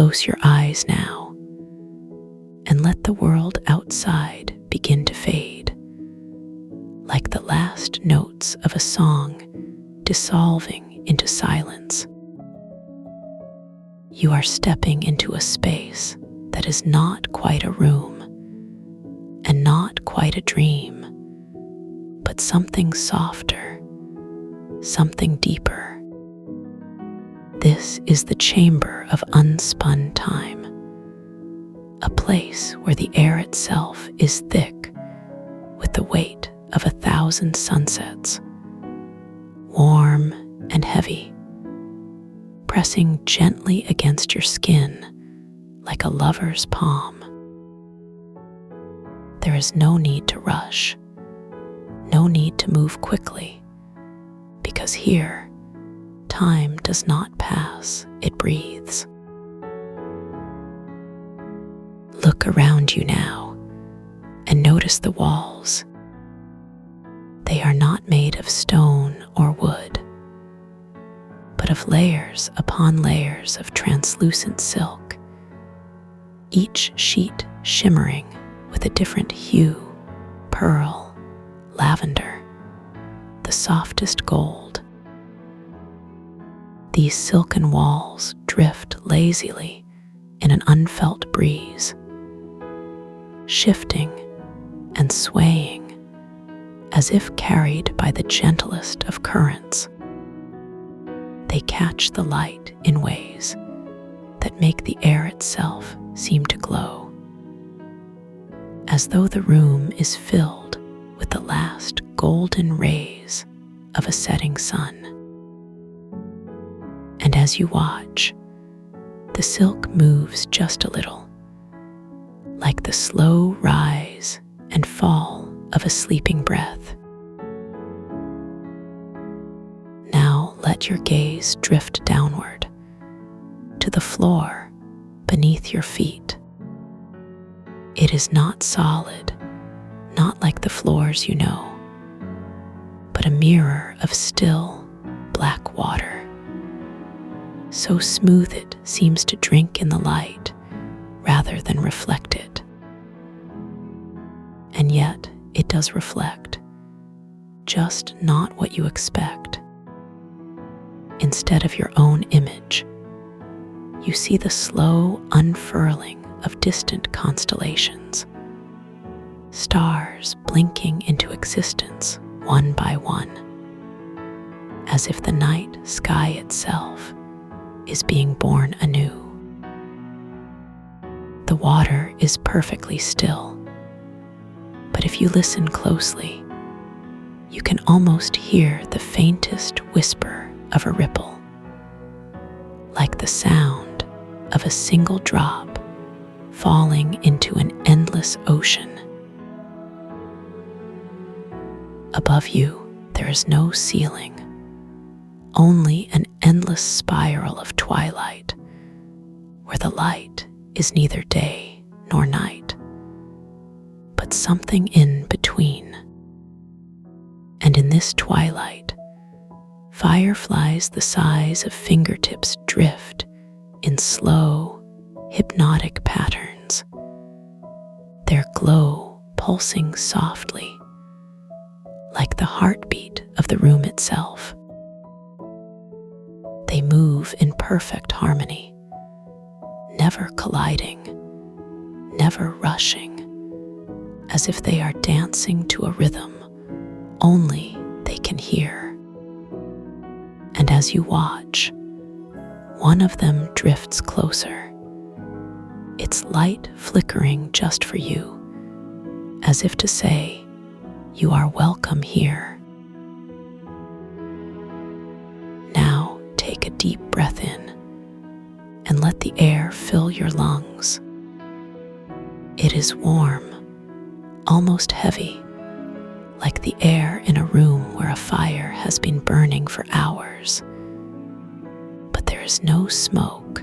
Close your eyes now and let the world outside begin to fade, like the last notes of a song dissolving into silence. You are stepping into a space that is not quite a room and not quite a dream, but something softer, something deeper. This is the chamber of unspun time, a place where the air itself is thick with the weight of 1,000 sunsets, warm and heavy, pressing gently against your skin like a lover's palm. There is no need to rush, no need to move quickly, because here, time does not pass, it breathes. Look around you now and notice the walls. They are not made of stone or wood, but of layers upon layers of translucent silk, each sheet shimmering with a different hue: pearl, lavender, the softest gold. These silken walls drift lazily in an unfelt breeze, shifting and swaying as if carried by the gentlest of currents. They catch the light in ways that make the air itself seem to glow, as though the room is filled with the last golden rays of a setting sun. And as you watch, the silk moves just a little, like the slow rise and fall of a sleeping breath. Now let your gaze drift downward to the floor beneath your feet. It is not solid, not like the floors you know, but a mirror of still, black water, so smooth it seems to drink in the light rather than reflect it. And yet it does reflect, just not what you expect. Instead of your own image, you see the slow unfurling of distant constellations, stars blinking into existence one by one, as if the night sky itself is being born anew. The water is perfectly still, but if you listen closely, you can almost hear the faintest whisper of a ripple, like the sound of a single drop falling into an endless ocean. Above you, there is no ceiling, only an endless spiral of twilight, where the light is neither day nor night, but something in between. And in this twilight, fireflies the size of fingertips drift in slow, hypnotic patterns, their glow pulsing softly, like the heartbeat of the room itself. They move in perfect harmony, never colliding, never rushing, as if they are dancing to a rhythm only they can hear. And as you watch, one of them drifts closer, its light flickering just for you, as if to say, "You are welcome here." Now take a deep breath in and let the air fill your lungs. It is warm, almost heavy, like the air in a room where a fire has been burning for hours. But there is no smoke,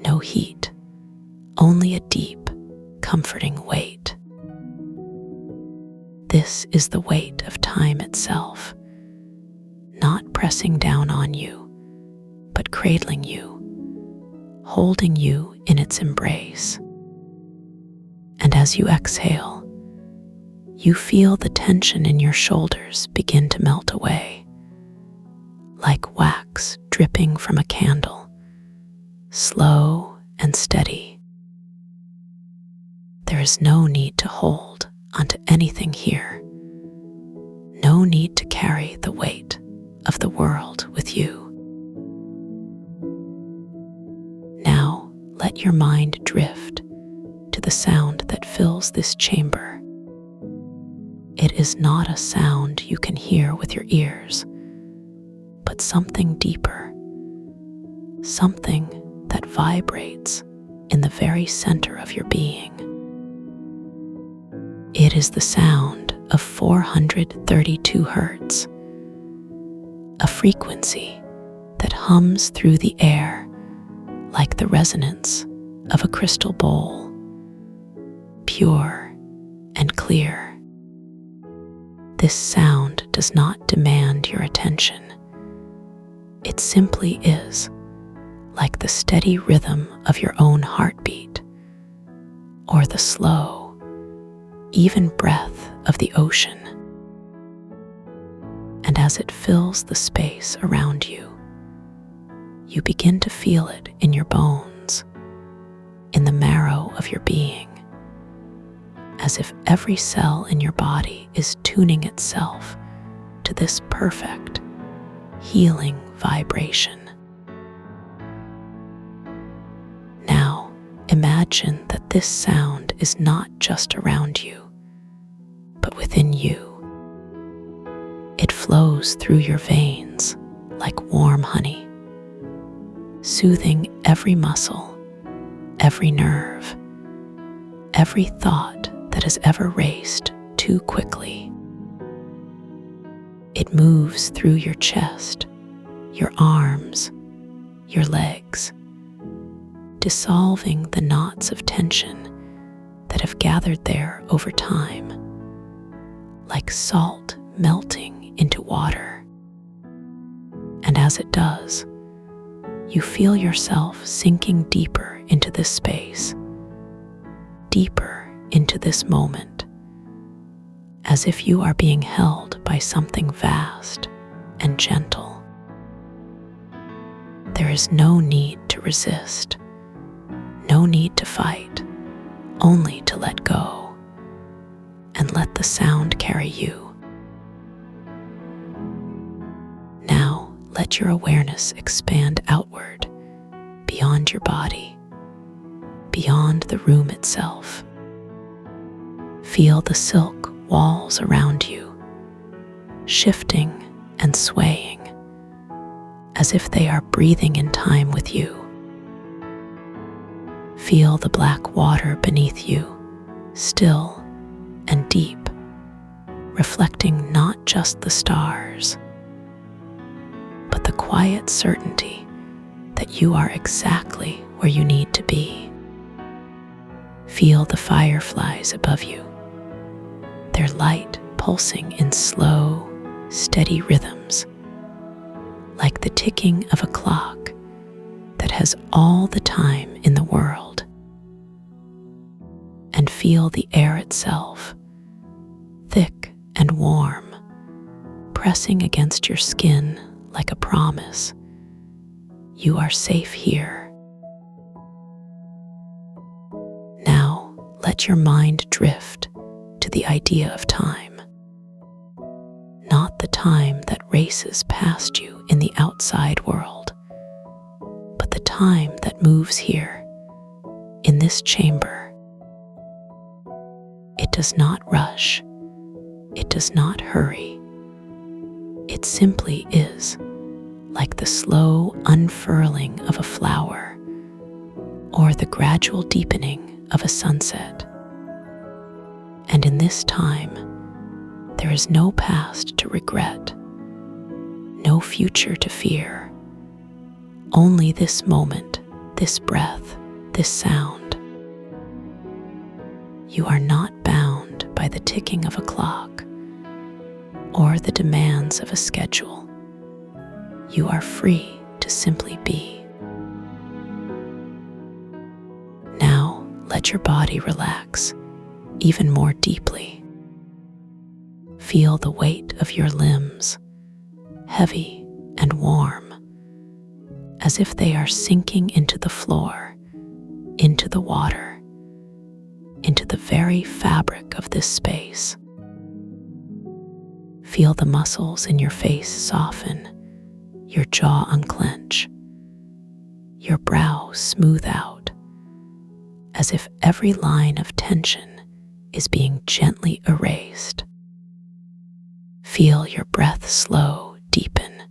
no heat, only a deep, comforting weight. This is the weight of time itself, not pressing down on you, but cradling you, holding you in its embrace. And as you exhale, you feel the tension in your shoulders begin to melt away, like wax dripping from a candle, slow and steady. There is no need to hold onto anything here, no need to carry the weight of the world with you. Now let your mind drift to the sound that fills this chamber. It is not a sound you can hear with your ears, but something deeper, something that vibrates in the very center of your being. It is the sound of 432 hertz, a frequency that hums through the air like the resonance of a crystal bowl, pure and clear. This sound does not demand your attention. It simply is, like the steady rhythm of your own heartbeat, or the slow, even breath of the ocean. And as it fills the space around you, you begin to feel it in your bones, in the marrow of your being, as if every cell in your body is tuning itself to this perfect, healing vibration. Now, imagine that this sound is not just around you, but within you. It flows through your veins like warm honey, soothing every muscle, every nerve, every thought that has ever raced too quickly. It moves through your chest, your arms, your legs, dissolving the knots of tension that have gathered there over time, like salt melting into water. And as it does, you feel yourself sinking deeper into this space, deeper into this moment, as if you are being held by something vast and gentle. There is no need to resist, no need to fight, only to let go and let the sound carry you. Now let your awareness expand outward, beyond your body, beyond the room itself. Feel the silk walls around you, shifting and swaying, as if they are breathing in time with you. Feel the black water beneath you, still and deep, reflecting not just the stars, but the quiet certainty that you are exactly where you need to be. Feel the fireflies above you, their light pulsing in slow, steady rhythms, like the ticking of a clock that has all the time in the world. And feel the air itself, thick and warm, pressing against your skin like a promise. You are safe here. Now let your mind drift to the idea of time. Not the time that races past you in the outside world, but the time that moves here, in this chamber. It does not rush. It does not hurry. It simply is, like the slow unfurling of a flower, or the gradual deepening of a sunset. And in this time, there is no past to regret, no future to fear, only this moment, this breath, this sound. You are not bound by the ticking of a clock or the demands of a schedule. You are free to simply be. let your body relax even more deeply. Feel the weight of your limbs, heavy and warm, as if they are sinking into the floor, into the water, into the very fabric of this space. Feel the muscles in your face soften, your jaw unclench, your brow smooth out, as if every line of tension is being gently erased. Feel your breath slow, deepen,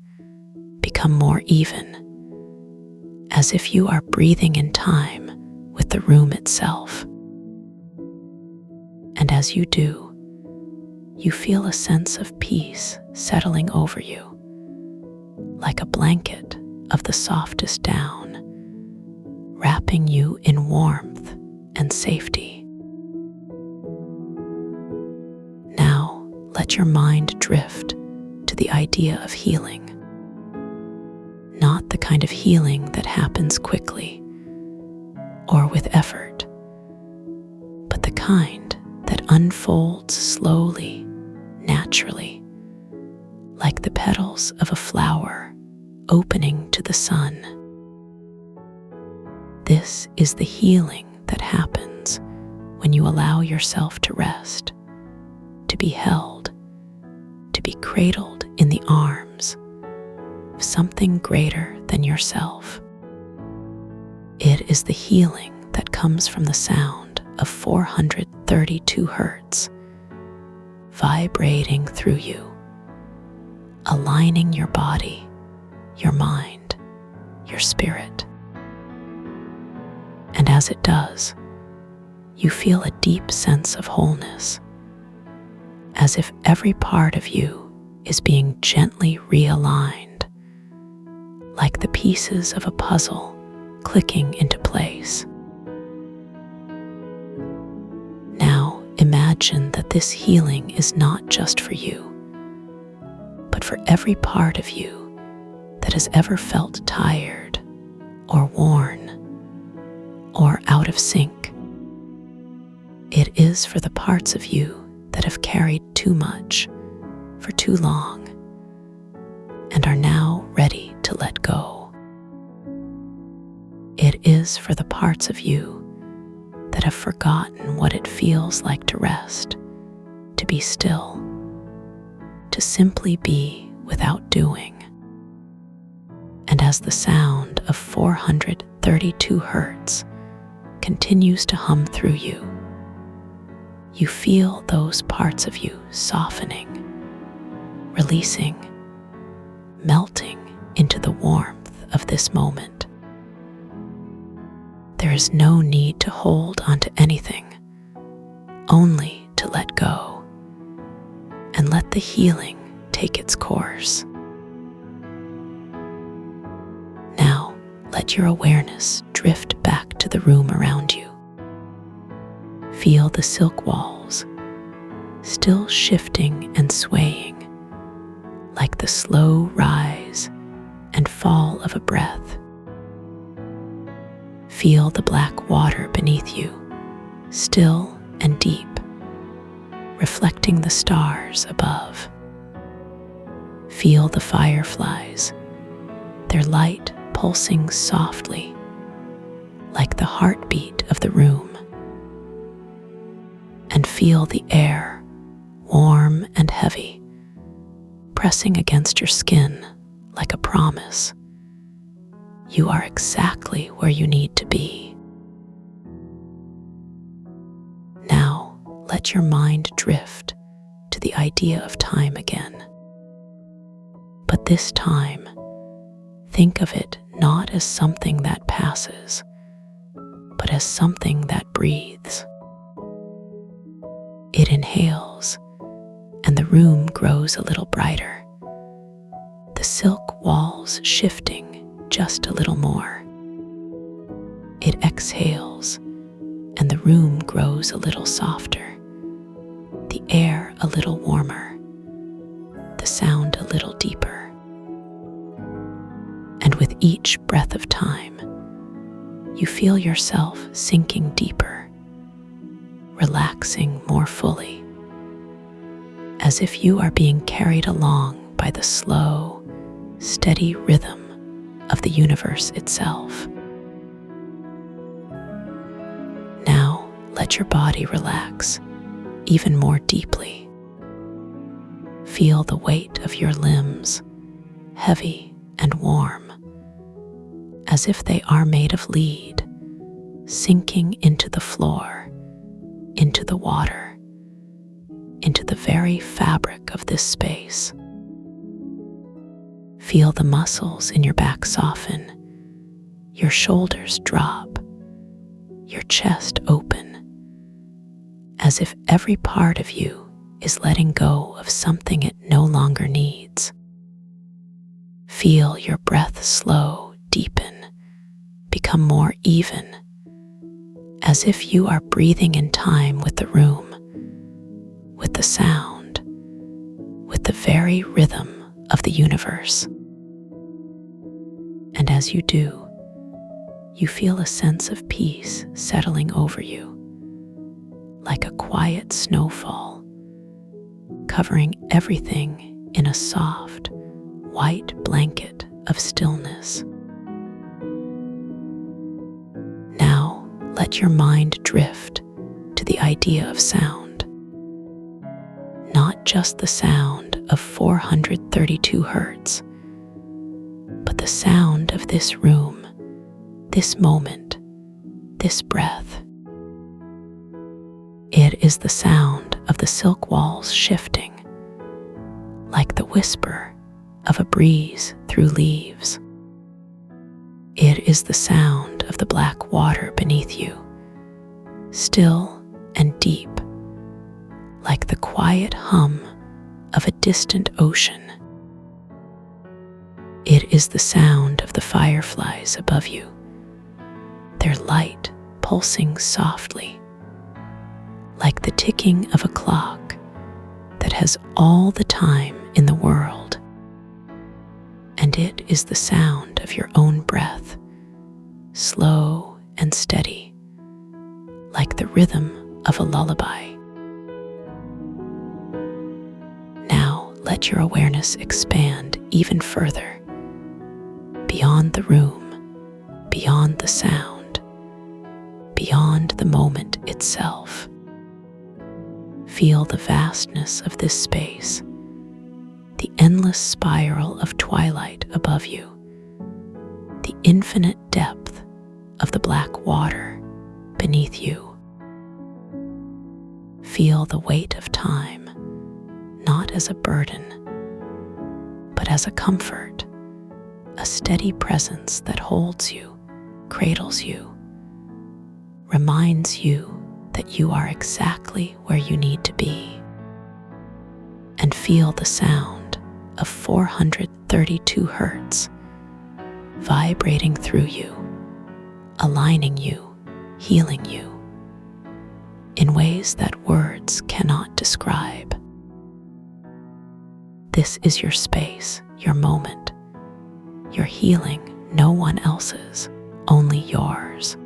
become more even, as if you are breathing in time with the room itself. And as you do, you feel a sense of peace settling over you, like a blanket of the softest down, wrapping you in warmth and safety. Now, let your mind drift to the idea of healing. Not the kind of healing that happens quickly or with effort, but the kind that unfolds slowly, naturally, like the petals of a flower opening to the sun. This is the healing that happens when you allow yourself to rest, to be held, to be cradled in the arms of something greater than yourself. It is the healing that comes from the sound of 432 hertz, vibrating through you, aligning your body, your mind, your spirit. And as it does, you feel a deep sense of wholeness, as if every part of you is being gently realigned, like the pieces of a puzzle clicking into place. Now imagine that this healing is not just for you, but for every part of you that has ever felt tired or worn or out of sync. It is for the parts of you that have carried too much for too long and are now ready to let go. It is for the parts of you that have forgotten what it feels like to rest, to be still, to simply be without doing. And as the sound of 432 hertz continues to hum through you, you feel those parts of you softening, releasing, melting into the warmth of this moment. There is no need to hold onto anything, only to let go and let the healing take its course. Now, let your awareness drift back to the room around you. Feel the silk walls, still shifting and swaying, like the slow rise and fall of a breath. Feel the black water beneath you, still and deep, reflecting the stars above. Feel the fireflies, their light pulsing softly, like the heartbeat of the room. And feel the air, warm and heavy, pressing against your skin like a promise. You are exactly where you need to be. Now, let your mind drift to the idea of time again. But this time, think of it not as something that passes, but as something that breathes. It inhales, and the room grows a little brighter, the silk walls shifting just a little more. It exhales, and the room grows a little softer, the air a little warmer, the sound a little deeper. And with each breath of time, you feel yourself sinking deeper relaxing more fully, as if you are being carried along by the slow, steady rhythm of the universe itself. Now, let your body relax even more deeply. Feel the weight of your limbs, heavy and warm, as if they are made of lead, sinking into the floor, into the water, into the very fabric of this space. Feel the muscles in your back soften, your shoulders drop, your chest open, as if every part of you is letting go of something it no longer needs. Feel your breath slow, deepen, become more even, as if you are breathing in time with the room, with the sound, with the very rhythm of the universe. And as you do, you feel a sense of peace settling over you, like a quiet snowfall, covering everything in a soft, white blanket of stillness. Now, let your mind drift to the idea of sound. Not just the sound of 432 hertz, but the sound of this room, this moment, this breath. It is the sound of the silk walls shifting, like the whisper of a breeze through leaves. It is the sound of the black water beneath you, still and deep, like the quiet hum of a distant ocean. It is the sound of the fireflies above you, their light pulsing softly, like the ticking of a clock that has all the time in the world. And it is the sound of your own breath, slow and steady, like the rhythm of a lullaby. Now let your awareness expand even further, beyond the room, beyond the sound, beyond the moment itself. Feel the vastness of this space, the endless spiral of twilight above you, the infinite depth of the black water beneath you. Feel the weight of time, not as a burden, but as a comfort, a steady presence that holds you, cradles you, reminds you that you are exactly where you need to be. And feel the sound of 432 hertz vibrating through you, aligning you, healing you, in ways that words cannot describe. This is your space, your moment, your healing, no one else's, only yours.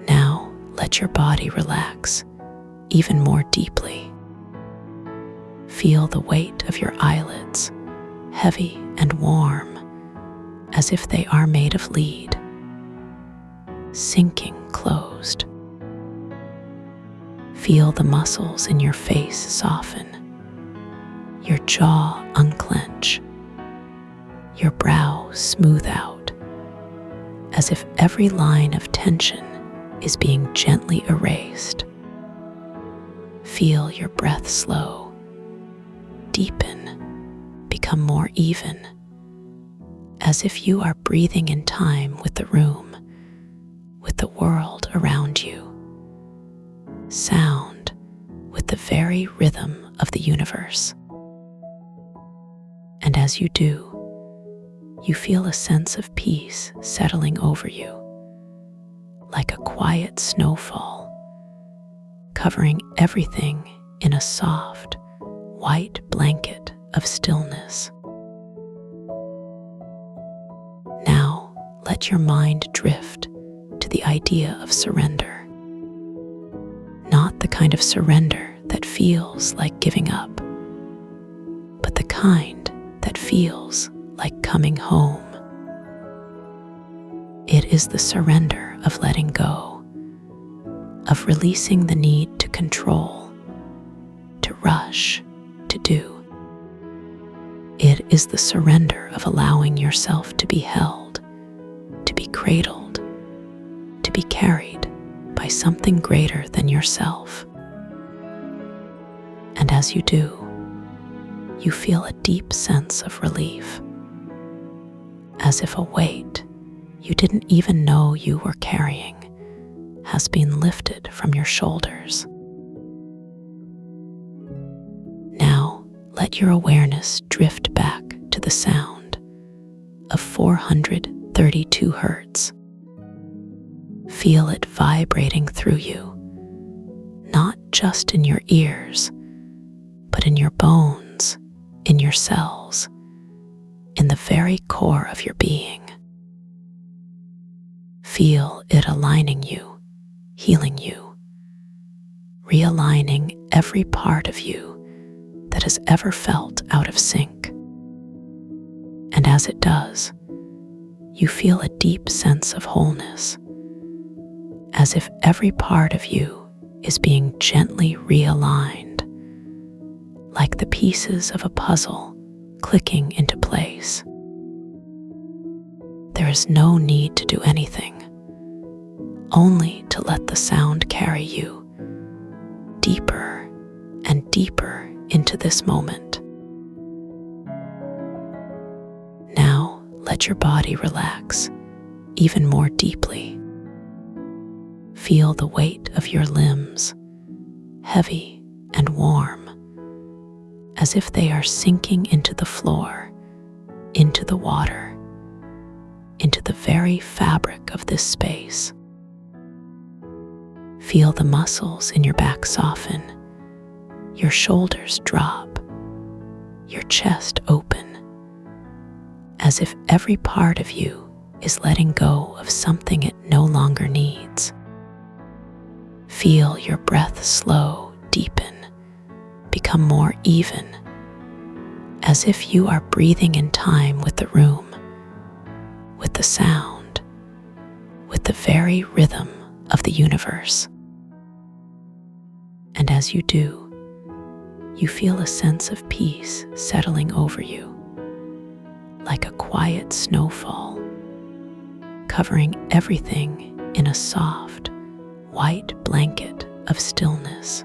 Now let your body relax even more deeply. Feel the weight of your eyelids, heavy and warm, as if they are made of lead, sinking closed. Feel the muscles in your face soften, your jaw unclench, your brow smooth out, as if every line of tension is being gently erased. Feel your breath slow, deepen, become more even, as if you are breathing in time with the room, with the world around you. Sound with the very rhythm of the universe. And as you do, you feel a sense of peace settling over you, like a quiet snowfall, covering everything in a soft, white blanket of stillness. Now, let your mind drift to the idea of surrender. kind of surrender that feels like giving up, but the kind that feels like coming home. It is the surrender of letting go, of releasing the need to control, to rush, to do. It is the surrender of allowing yourself to be held, to be cradled, to be carried by something greater than yourself. And as you do, you feel a deep sense of relief, as if a weight you didn't even know you were carrying has been lifted from your shoulders. Now, let your awareness drift back to the sound of 432 hertz. Feel it vibrating through you, not just in your ears, but in your bones, in your cells, in the very core of your being. Feel it aligning you, healing you, realigning every part of you that has ever felt out of sync. And as it does, you feel a deep sense of wholeness, as if every part of you is being gently realigned, like the pieces of a puzzle clicking into place. There is no need to do anything, only to let the sound carry you deeper and deeper into this moment. Now, let your body relax even more deeply. Feel the weight of your limbs, heavy and warm, as if they are sinking into the floor, into the water, into the very fabric of this space. Feel the muscles in your back soften, your shoulders drop, your chest open, as if every part of you is letting go of something it no longer needs. Feel your breath slow, deepen, become more even, as if you are breathing in time with the room, with the sound, with the very rhythm of the universe. And as you do, you feel a sense of peace settling over you, like a quiet snowfall, covering everything in a soft, white blanket of stillness.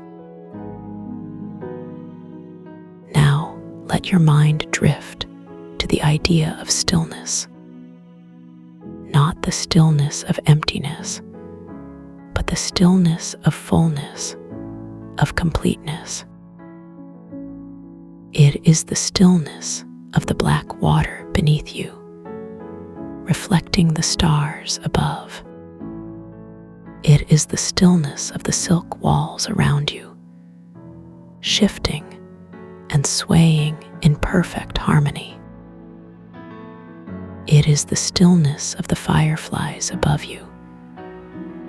Now, let your mind drift to the idea of stillness, not the stillness of emptiness, but the stillness of fullness, of completeness. It is the stillness of the black water beneath you, reflecting the stars above. It is the stillness of the silk walls around you, shifting and swaying in perfect harmony. It is the stillness of the fireflies above you,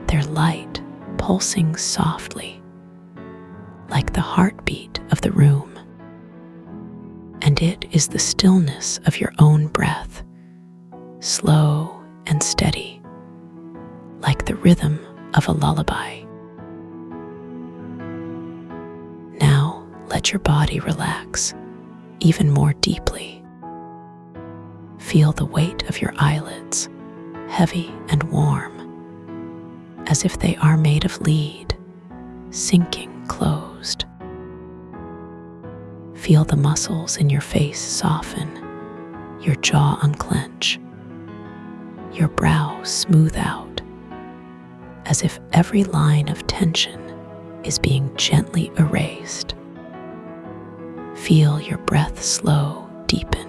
their light pulsing softly, like the heartbeat of the room. And it is the stillness of your own breath, slow and steady, like the rhythm of a lullaby. Now, let your body relax even more deeply. Feel the weight of your eyelids, heavy and warm, as if they are made of lead, sinking closed. Feel the muscles in your face soften, your jaw unclench, your brow smooth out, as if every line of tension is being gently erased. Feel your breath slow, deepen,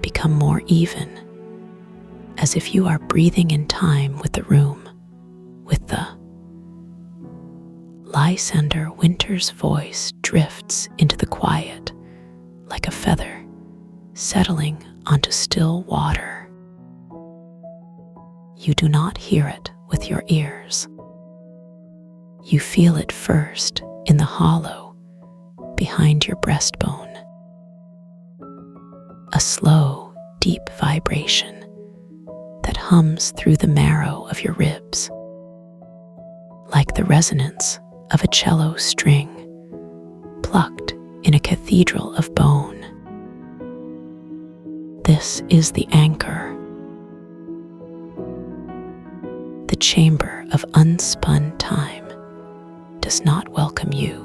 become more even, as if you are breathing in time with the room, with the Lysander Winter's voice drifts into the quiet like a feather settling onto still water. You do not hear it with your ears. You feel it first in the hollow behind your breastbone. A slow, deep vibration that hums through the marrow of your ribs, like the resonance of a cello string plucked in a cathedral of bone. This is the anchor, the chamber of unspun time does not welcome you.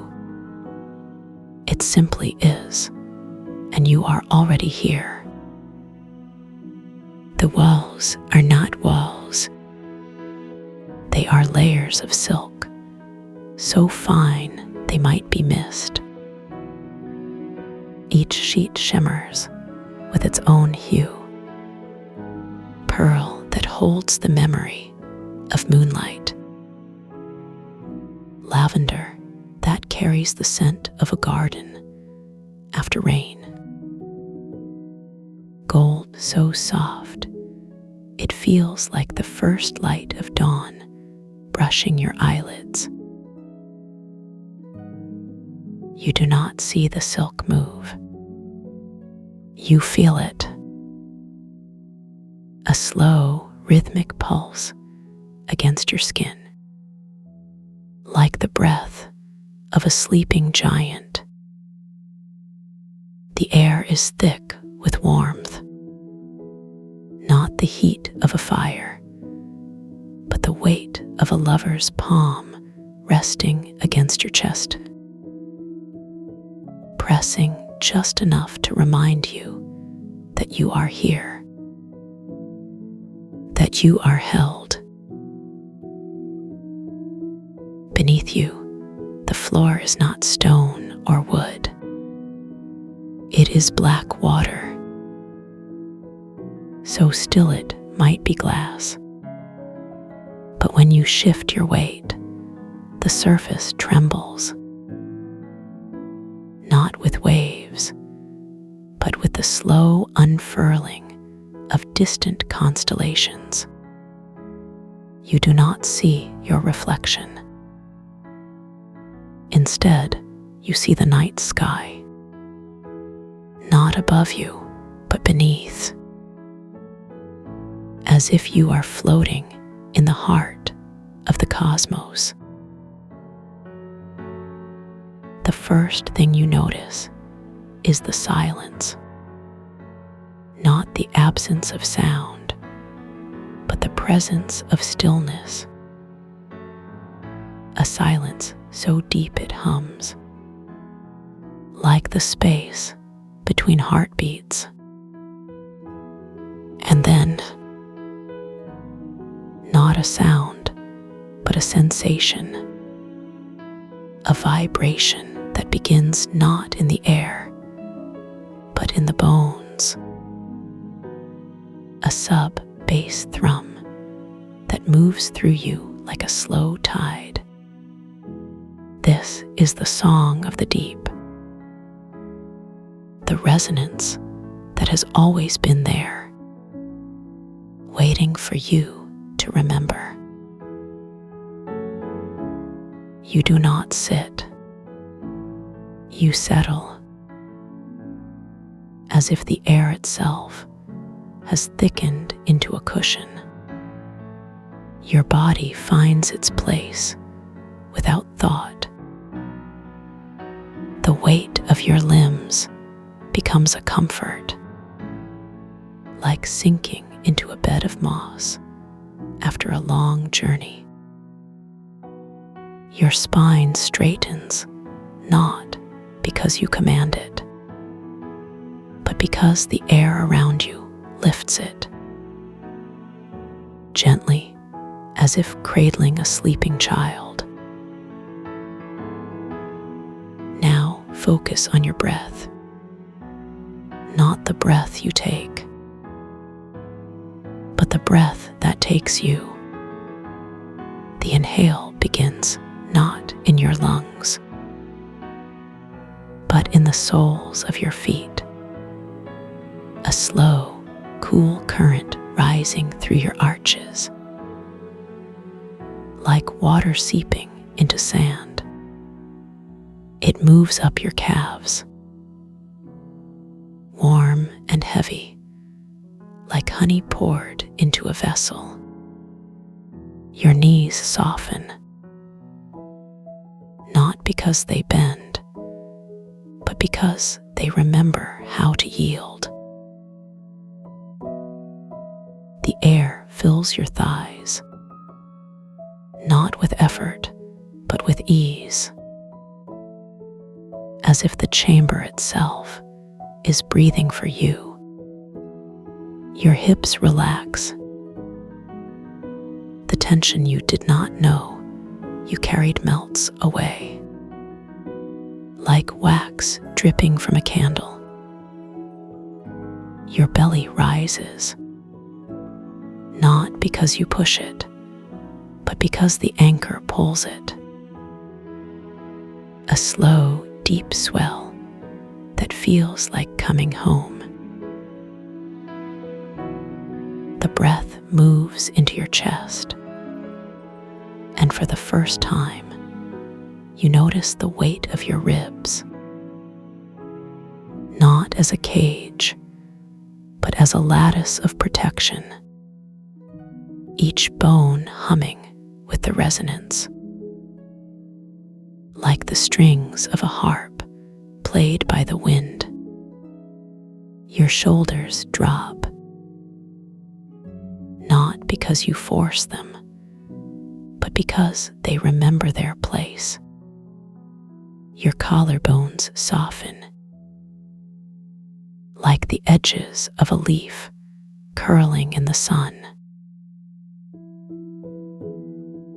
It simply is, and you are already here. The walls are not walls. They are layers of silk, so fine they might be missed. Each sheet shimmers with its own hue, pearl that holds the memory of moonlight, lavender that carries the scent of a garden after rain, gold so soft it feels like the first light of dawn brushing your eyelids. You do not see the silk move. You feel it. A slow, rhythmic pulse against your skin, like the breath of a sleeping giant. The air is thick with warmth, not the heat of a fire, but the weight of a lover's palm resting against your chest, pressing just enough to remind you that you are here, that you are held. Beneath you, the floor is not stone or wood. It is black water, so still it might be glass. But when you shift your weight, the surface trembles, not with waves, but with the slow unfurling of distant constellations. You do not see your reflection. Instead, you see the night sky, not above you, but beneath, as if you are floating in the heart of the cosmos. The first thing you notice is the silence, not the absence of sound, but the presence of stillness. A silence so deep it hums, like the space between heartbeats. And then, not a sound, but a sensation, a vibration that begins not in the air, but in the bones. A sub-bass thrum that moves through you like a slow tide. This is the song of the deep, the resonance that has always been there, waiting for you to remember. You do not sit. You settle, as if the air itself has thickened into a cushion. Your body finds its place without thought. The weight of your limbs becomes a comfort, like sinking into a bed of moss after a long journey. Your spine straightens, not because you command it, but because the air around you lifts it, gently, as if cradling a sleeping child. Now focus on your breath, not the breath you take, but the breath that takes you. The inhale begins not in your lungs, but in the soles of your feet. A slow, cool current rising through your arches, like water seeping into sand. It moves up your calves, warm and heavy, like honey poured into a vessel. Your knees soften, not because they bend, but because they remember how to yield. The air fills your thighs, not with effort, but with ease, as if the chamber itself is breathing for you. Your hips relax. The tension you did not know you carried melts away, like wax dripping from a candle. Your belly rises, not because you push it, but because the anchor pulls it. A slow, deep swell that feels like coming home. The breath moves into your chest, and for the first time, you notice the weight of your ribs, not as a cage, but as a lattice of protection, each bone humming with the resonance, like the strings of a harp played by the wind. Your shoulders drop, not because you force them, but because they remember their place. Your collarbones soften, like the edges of a leaf curling in the sun.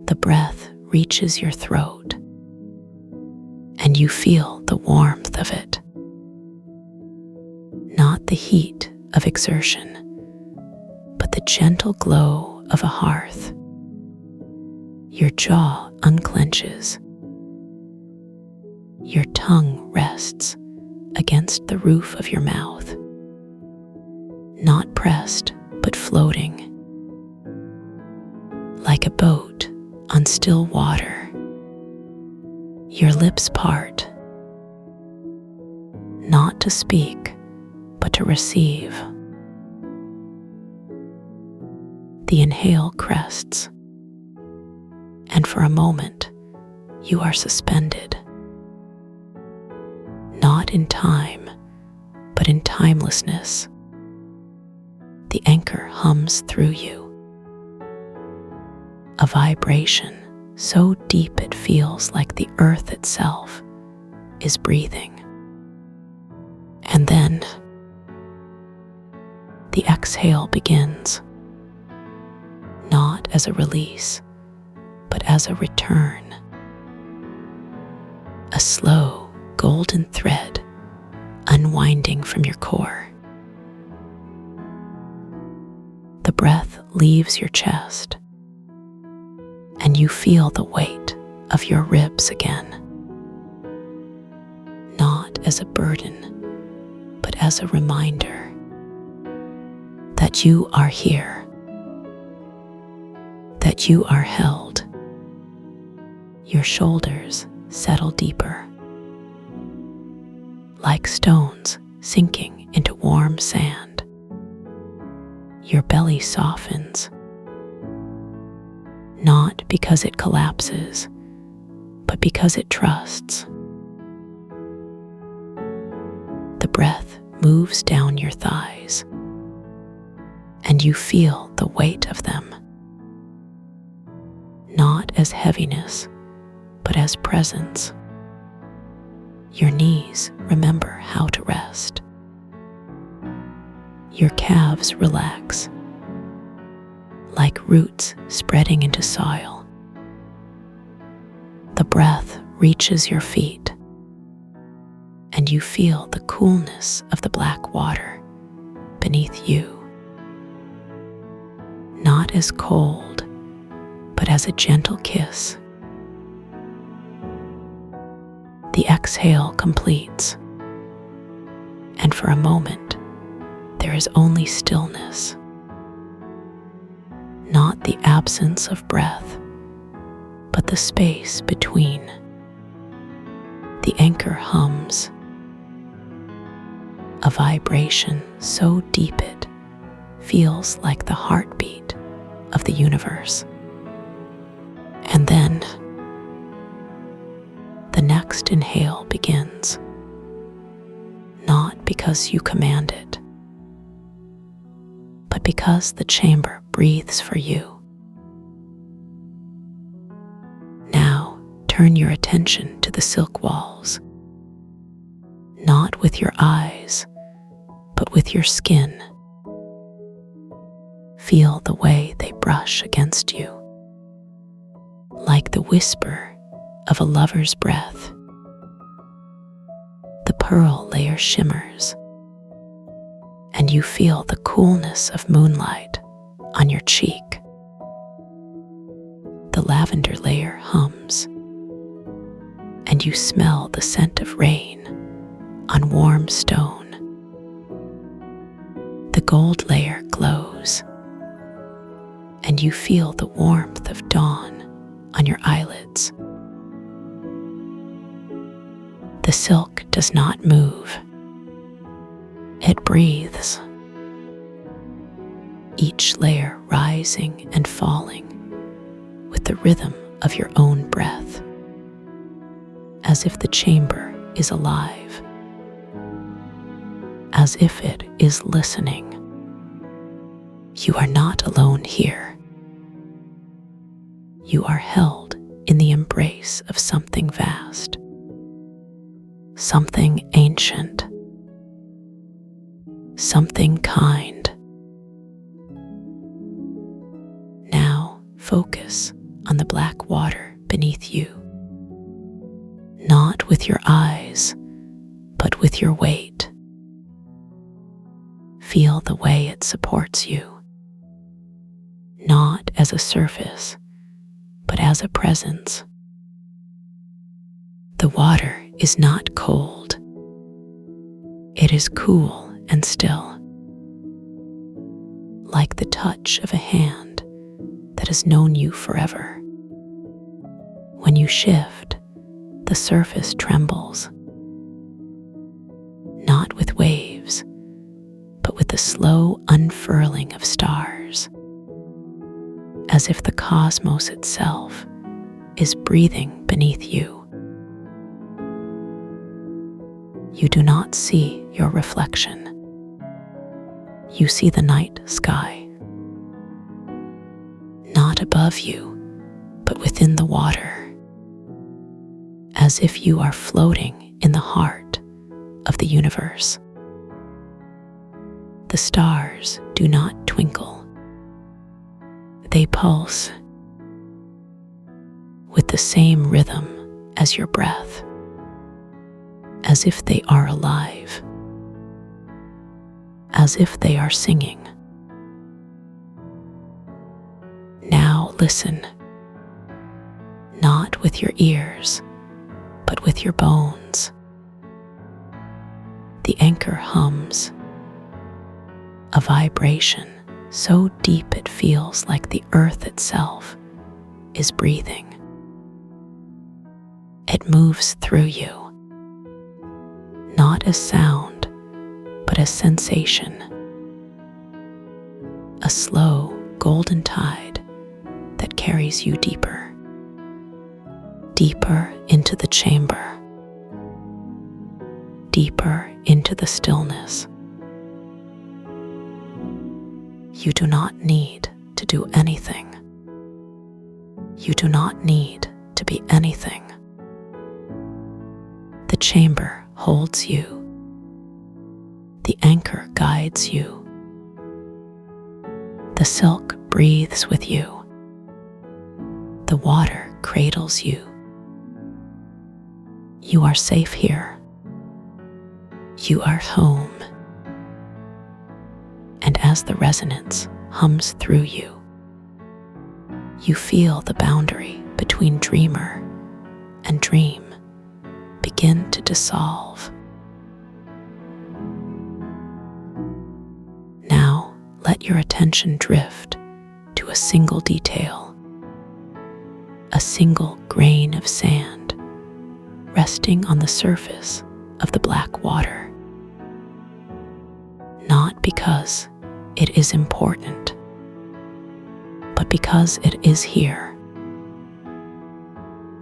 The breath reaches your throat, and you feel the warmth of it. Not the heat of exertion, but the gentle glow of a hearth. Your jaw unclenches. Your tongue rests against the roof of your mouth, not pressed, but floating, like a boat on still water. Your lips part, not to speak, but to receive. The inhale crests, and for a moment, you are suspended, not in time, but in timelessness. The anchor hums through you, a vibration so deep it feels like the earth itself is breathing. And then the exhale begins, not as a release, but as a return. A slow, golden thread unwinding from your core. The breath leaves your chest, and you feel the weight of your ribs again, not as a burden, but as a reminder that you are here, that you are held. Your shoulders settle deeper, like stones sinking into warm sand. Your belly softens, not because it collapses, but because it trusts. The breath moves down your thighs, and you feel the weight of them, not as heaviness, but as presence. Your knees remember how to rest. Your calves relax, like roots spreading into soil. The breath reaches your feet, and you feel the coolness of the black water beneath you, not as cold, but as a gentle kiss. The exhale completes, and for a moment, there is only stillness. Not the absence of breath, but the space between. The anchor hums, a vibration so deep it feels like the heartbeat of the universe. And then the next inhale begins, not because you command it, but because the chamber breathes for you. Now turn your attention to the silk walls, not with your eyes, but with your skin. Feel the way they brush against you, like the whisper of a lover's breath. The pearl layer shimmers, and you feel the coolness of moonlight on your cheek. The lavender layer hums, and you smell the scent of rain on warm stone. The gold layer glows, and you feel the warmth of dawn on your eyelids. The silk does not move. It breathes, each layer rising and falling with the rhythm of your own breath, as if the chamber is alive, as if it is listening. You are not alone here. You are held in the embrace of something vast, something ancient, something kind. Now focus on the black water beneath you, not with your eyes, but with your weight. Feel the way it supports you, not as a surface, but as a presence. The water is not cold. It is cool and still, like the touch of a hand that has known you forever. When you shift, the surface trembles, not with waves, but with the slow unfurling of stars, as if the cosmos itself is breathing beneath you. You do not see your reflection. You see the night sky, not above you, but within the water, as if you are floating in the heart of the universe. The stars do not twinkle. They pulse with the same rhythm as your breath, as if they are alive, as if they are singing. Now listen, not with your ears, but with your bones. The anchor hums, a vibration so deep it feels like the earth itself is breathing. It moves through you, not as sound, but as sensation. A slow, golden tide that carries you deeper, deeper into the chamber, deeper into the stillness. You do not need to do anything. You do not need to be anything. The chamber holds you. The anchor guides you. The silk breathes with you. The water cradles you. You are safe here. You are home. And as the resonance hums through you, you feel the boundary between dreamer and dream begin to dissolve. Now let your attention drift to a single detail, a single grain of sand resting on the surface of the black water. Not because it is important, but because it is here.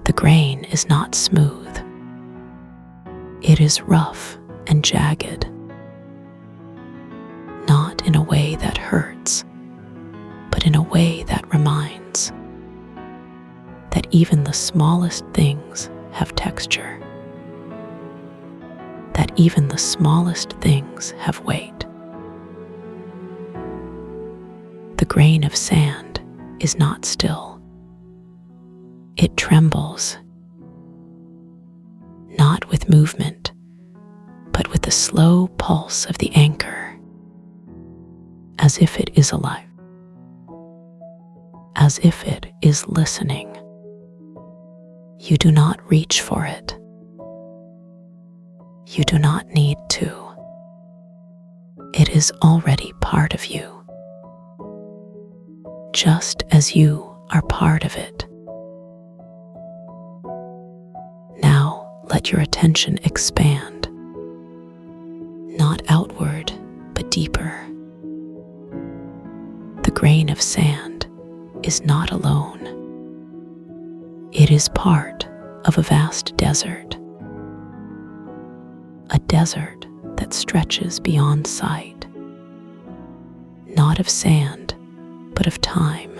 The grain is not smooth. It is rough and jagged, not in a way that hurts, but in a way that reminds that even the smallest things have texture, that even the smallest things have weight. The grain of sand is not still. It trembles, not with movement, but with the slow pulse of the anchor, as if it is alive, as if it is listening. You do not reach for it. You do not need to. It is already part of you, just as you are part of it. Now let your attention expand, not outward, but deeper. The grain of sand is not alone. It is part of a vast desert, a desert that stretches beyond sight, not of sand, but of time.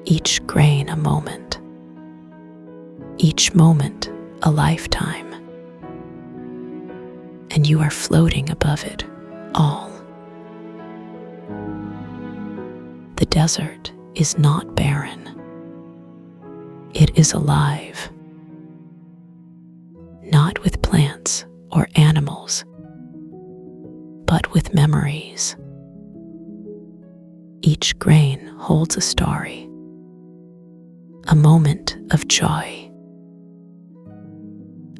Each grain a moment, each moment a lifetime, and you are floating above it all. The desert is not barren. It is alive, not with plants or animals, but with memories. Each grain holds a story, a moment of joy,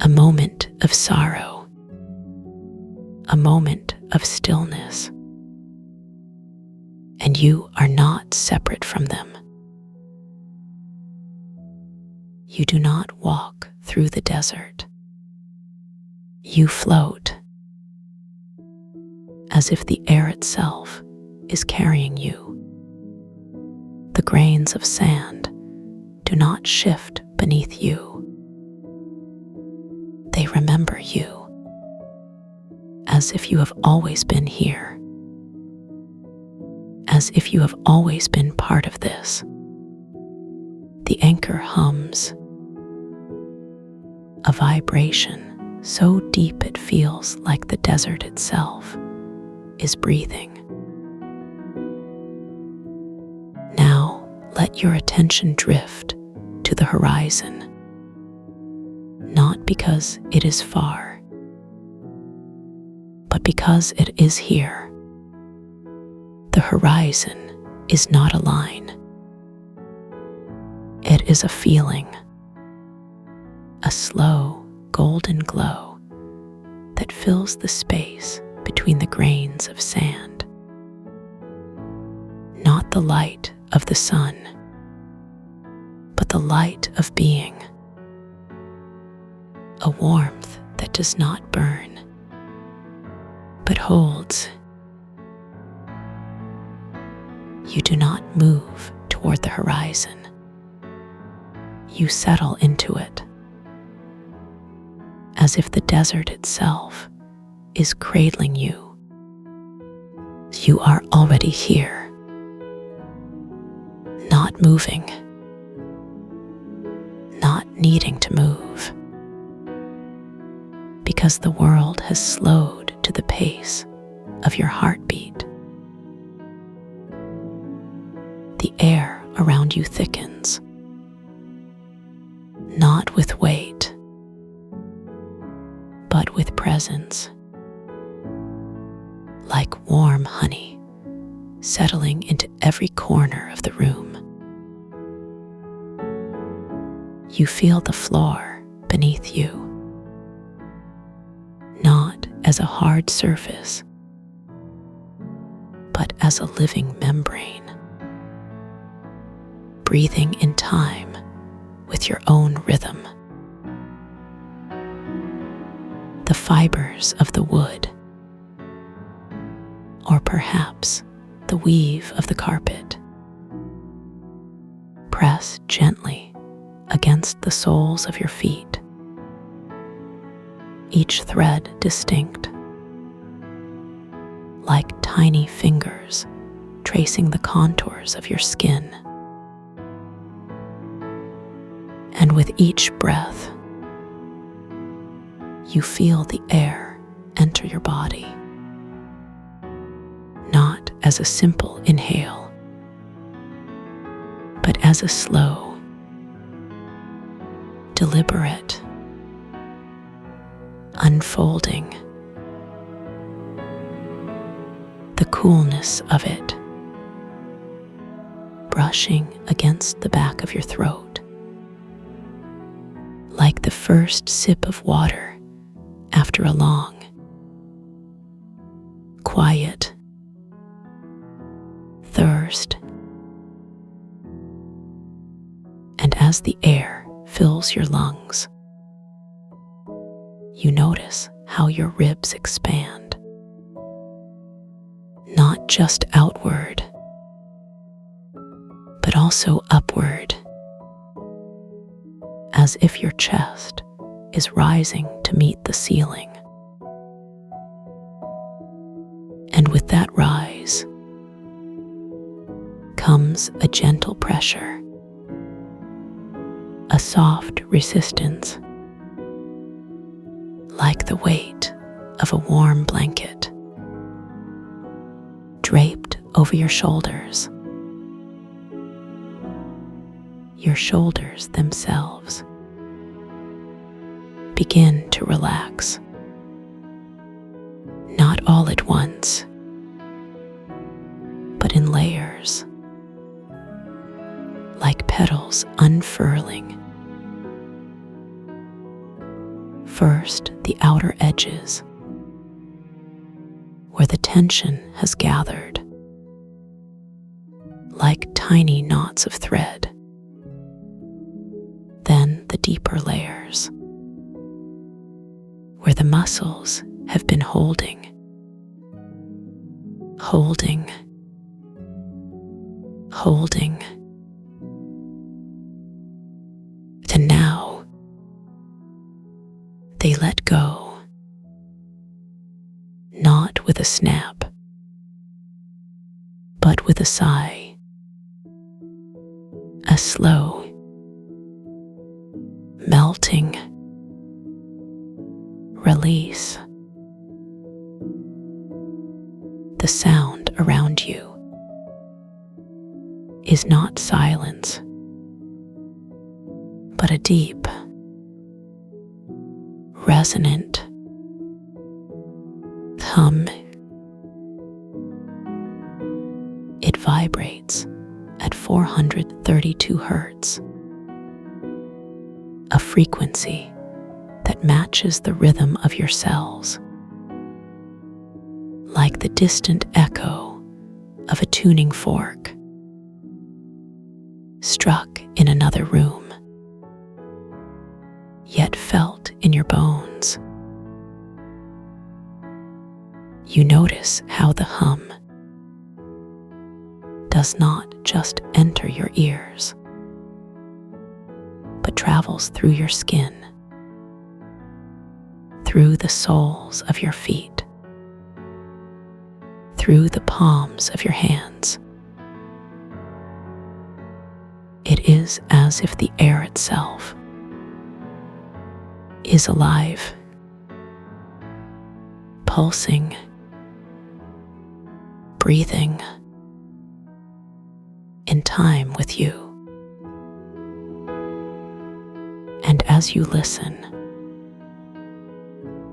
a moment of sorrow, a moment of stillness. And you are not separate from them. You do not walk through the desert. You float, as if the air itself is carrying you. The grains of sand do not shift beneath you. They remember you, as if you have always been here, as if you have always been part of this. The anchor hums, a vibration so deep it feels like the desert itself is breathing. Now let your attention drift to the horizon, not because it is far, but because it is here. The horizon is not a line. It is a feeling, a slow golden glow that fills the space between the grains of sand. Not the light of the sun, but the light of being. A warmth that does not burn, but holds. You do not move toward the horizon. You settle into it, as if the desert itself is cradling you. You are already here, not moving, not needing to move, because the world has slowed to the pace of your heartbeat. The air around you thickens, not with weight, but with presence, like warm honey settling into every corner of the room. You feel the floor beneath you, not as a hard surface, but as a living membrane. breathing in time with your own rhythm. The fibers of the wood, or perhaps the weave of the carpet, press gently against the soles of your feet, each thread distinct, like tiny fingers tracing the contours of your skin. And with each breath, you feel the air enter your body, not as a simple inhale, but as a slow, deliberate unfolding. The coolness of it brushing against the back of your throat, like the first sip of water after a long, quiet thirst. And as the air fills your lungs, you notice how your ribs expand, not just outward, but also upward, as if your chest is rising to meet the ceiling. And with that rise comes a gentle pressure, a soft resistance, like the weight of a warm blanket draped over your shoulders. Your shoulders themselves begin to relax, not all at once, but in layers, like petals unfurling. First, the outer edges, where the tension has gathered, like tiny knots of thread. Then the deeper layers, where the muscles have been holding, to now they let go, not with a snap, but with a sigh, a slow melting release. The sound around you is not silence, but a deep, resonant hum. It vibrates at 432 hertz, a frequency that matches the rhythm of your cells, like the distant echo of a tuning fork struck in another room, yet felt in your bones. You notice how the hum does not just enter your ears, but travels through your skin, through the soles of your feet, through the palms of your hands. It is as if the air itself is alive, pulsing, breathing in time with you. And as you listen,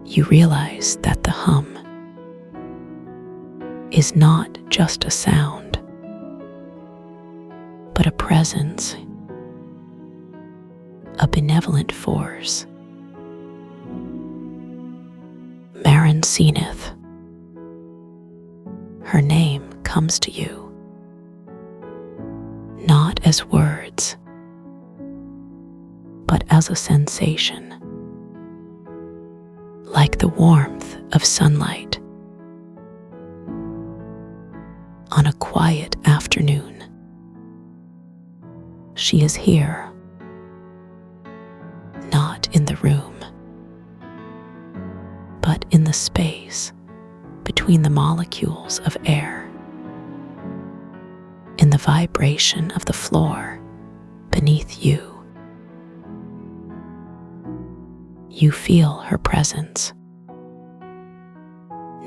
you realize that the hum is not just a sound, but a presence, a benevolent force. Marin Zenith, her name comes to you, not as words, but as a sensation, like the warmth of sunlight on a quiet afternoon. She is here, not in the room, but in the space between the molecules of air, in the vibration of the floor beneath you. You feel her presence,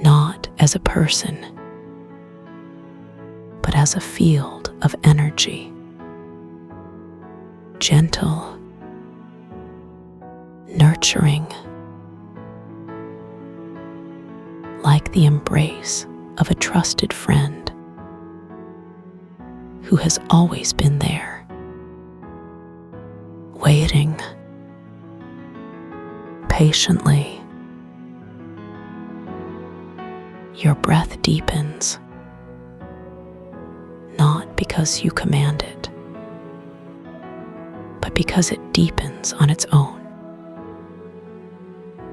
not as a person, but as a field of energy, gentle, nurturing, like the embrace of a trusted friend who has always been there, waiting patiently. Your breath deepens, not because you command it, but because it deepens on its own,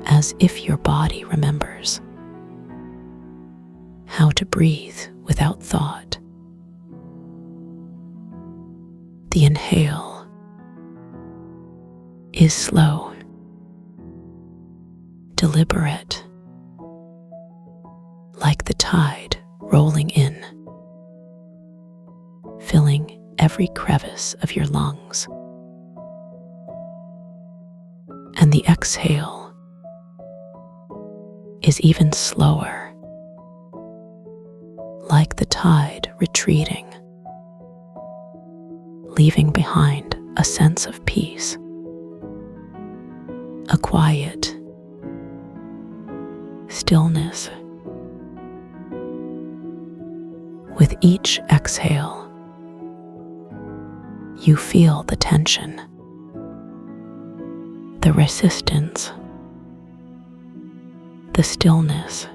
as if your body remembers how to breathe without thought. The inhale is slow, deliberate, like the tide rolling in, filling every crevice of your lungs. And the exhale is even slower, like the tide retreating, leaving behind a sense of peace, a quiet stillness. With each exhale, you feel the tension, the resistance, the stillness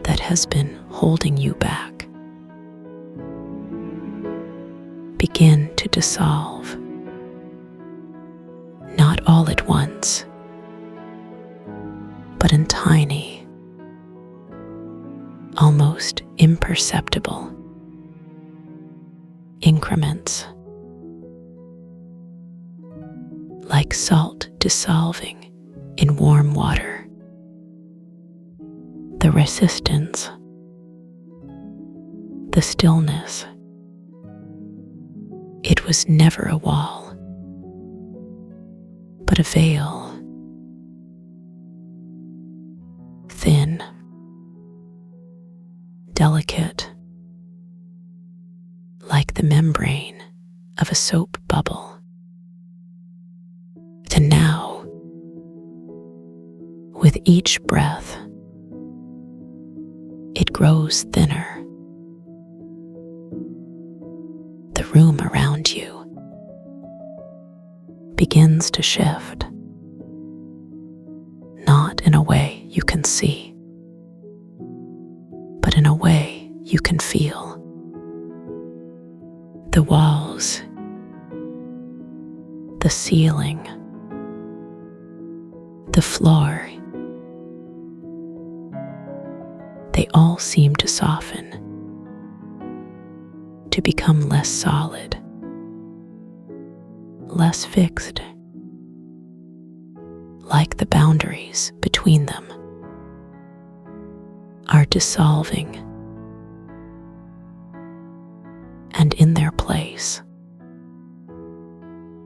that has been holding you back begin to dissolve, not all at once, but in tiny, almost imperceptible increments, like salt dissolving in warm water. The resistance, the stillness, it was never a wall, but a veil, thin, delicate, like the membrane of a soap bubble. And now, with each breath, it grows thinner. The room around you begins to shift, not in a way you can see, but in a way you can feel. The walls, the ceiling, the floor, they all seem to soften, to become less solid, less fixed, like the boundaries between them are dissolving, and in their place,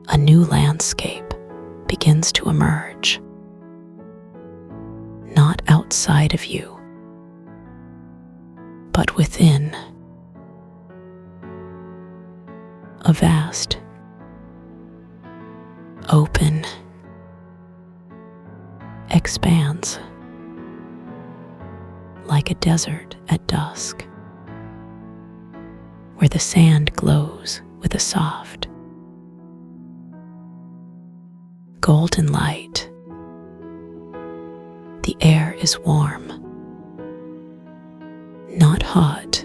a new landscape begins to emerge, not outside of you, but within. A vast, open expanse, like a desert at dusk, where the sand glows with a soft, golden light. The air is warm, not hot,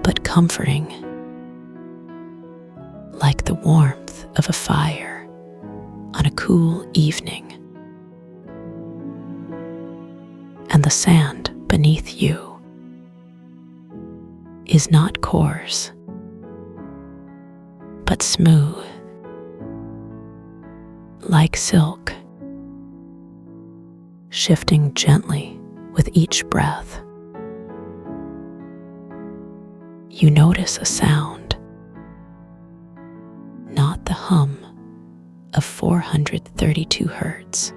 but comforting, like the warmth of a fire on a cool evening. And the sand beneath you is not coarse, but smooth, like silk, shifting gently with each breath. You notice a sound, not the hum of 432 hertz,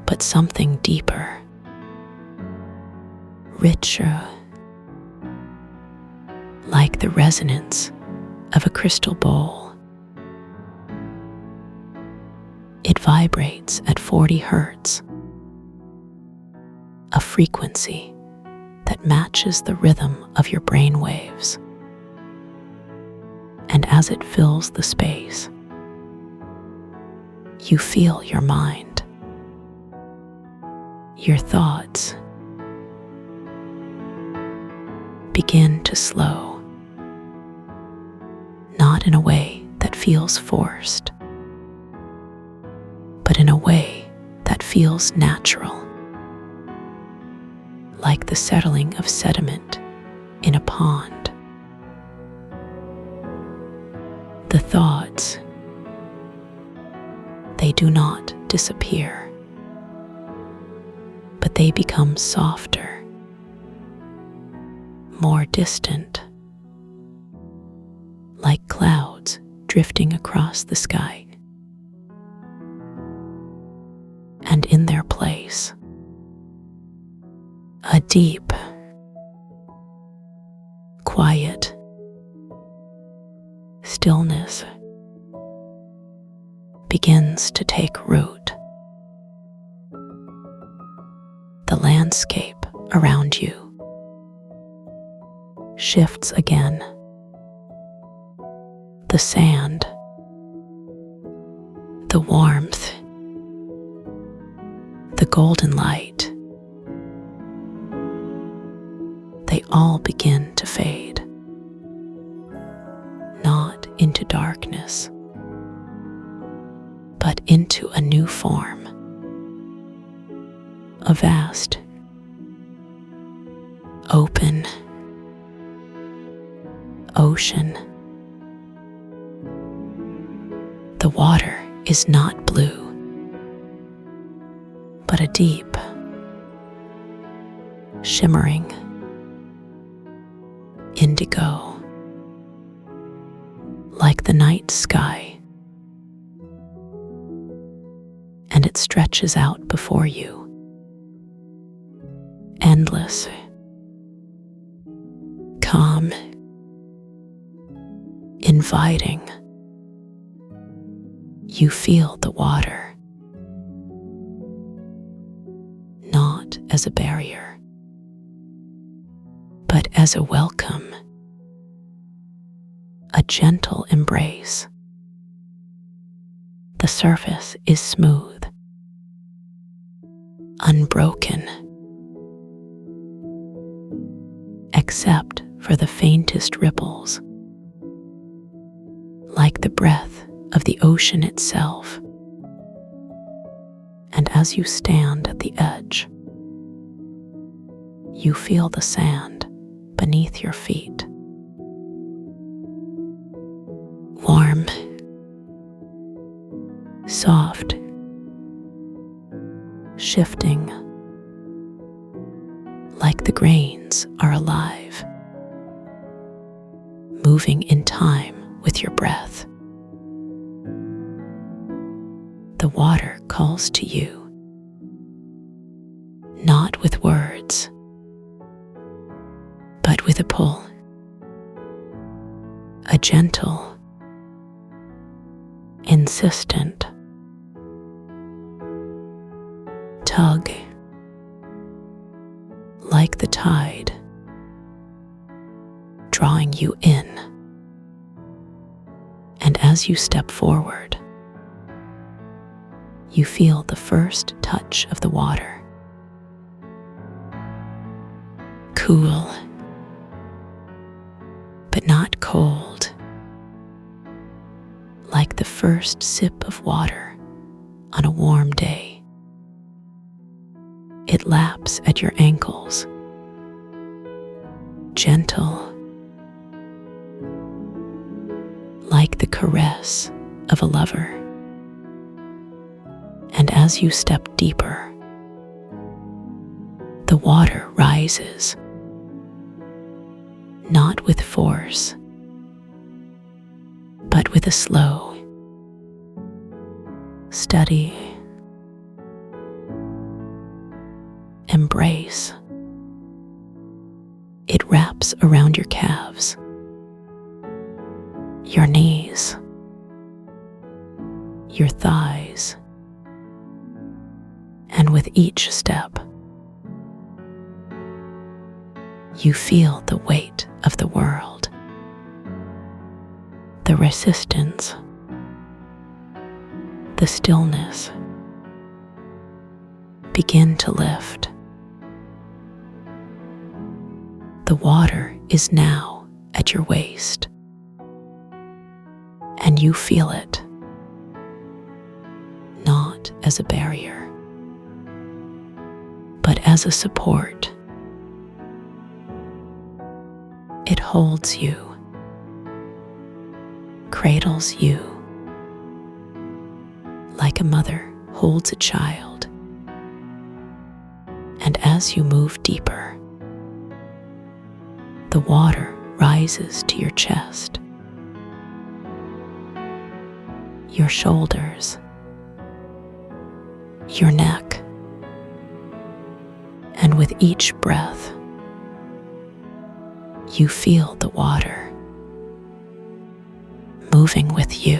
but something deeper, richer, like the resonance of a crystal bowl. It vibrates at 40 hertz, a frequency that matches the rhythm of your brain waves. And as it fills the space, you feel your mind, your thoughts begin to slow, not in a way that feels forced, but in a way that feels natural, like the settling of sediment in a pond. The thoughts, they do not disappear, but they become softer, more distant, like clouds drifting across the sky. And in their place, a deep, quiet stillness begins to take root. The landscape around you shifts again. The sand, the warmth, the golden light, they all begin to fade, not into darkness, but into a new form, a vast, open ocean. The water is not blue, but a deep, shimmering indigo, like the night sky, and it stretches out before you, endless, calm, inviting. You feel the water, not as a barrier, but as a welcome, a gentle embrace. The surface is smooth, unbroken, except for the faintest ripples, like the breath of the ocean itself. And as you stand at the edge, you feel the sand beneath your feet. Warm, soft, shifting, like the grains are alive, moving in time with your breath. The water calls to you, not with words, but with a pull, a gentle, insistent tug, like the tide, drawing you in. And as you step forward, you feel the first touch of the water. Cool, but not cold, like the first sip of water on a warm day. It laps at your ankles, gentle, like the caress of a lover. And as you step deeper, the water rises, not with force, but with a slow, steady embrace. It wraps around your calves, your knees, your thighs, and with each step, you feel the weight of the world, the resistance, the stillness begin to lift. The water is now at your waist, and you feel it, not as a barrier, but as a support. It holds you, cradles you, like a mother holds a child. And as you move deeper, the water rises to your chest, your shoulders, your neck, and with each breath, you feel the water moving with you,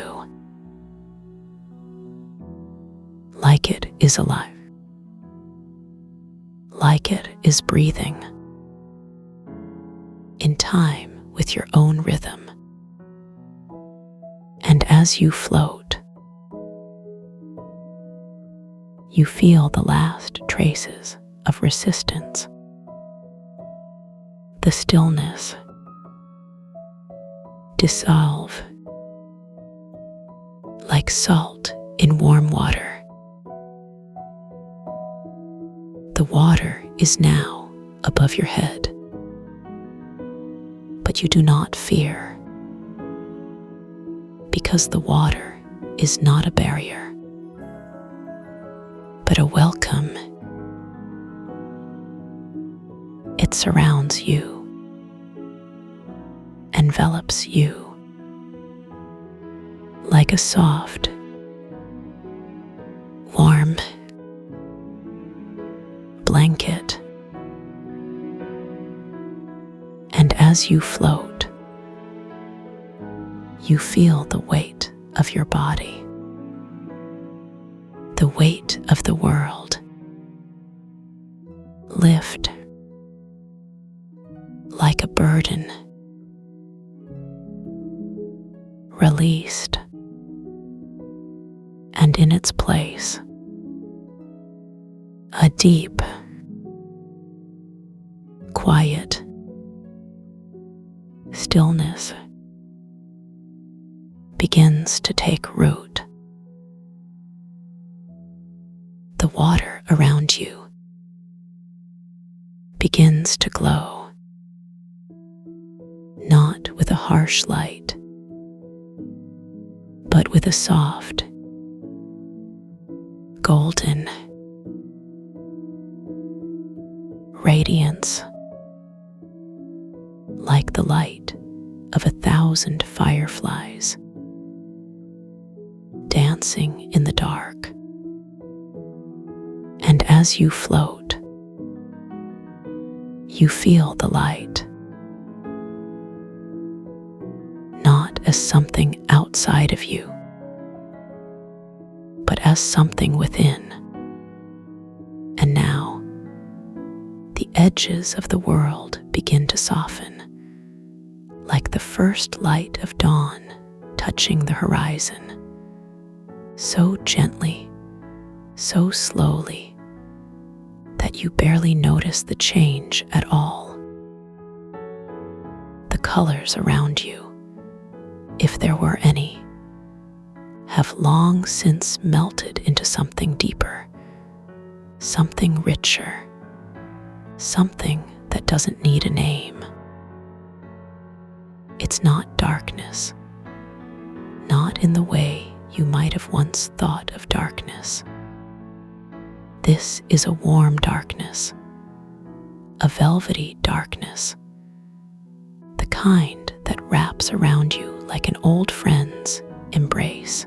like it is alive, like it is breathing, in time with your own rhythm. And as you float, you feel the last traces of resistance, the stillness dissolve like salt in warm water. The water is now above your head, but you do not fear, because the water is not a barrier, but a welcome. It surrounds you, envelops you like a soft, warm blanket. And as you float, you feel the weight of your body, the weight of the world lift like a burden, released, and in its place, a deep, quiet stillness begins to take root. The water around you begins to glow, not with a harsh light, but with a soft, golden radiance, like the light of 1,000 fireflies dancing in the dark. And as you float, you feel the light, not as something outside of you, but as something within. And now, the edges of the world begin to soften, like the first light of dawn touching the horizon, so gently, so slowly, that you barely notice the change at all. The color colors around you, if there were any, have long since melted into something deeper, something richer, something that doesn't need a name. It's not darkness, not in the way you might have once thought of darkness. This is a warm darkness, a velvety darkness, the kind that wraps around you like an old friend's embrace,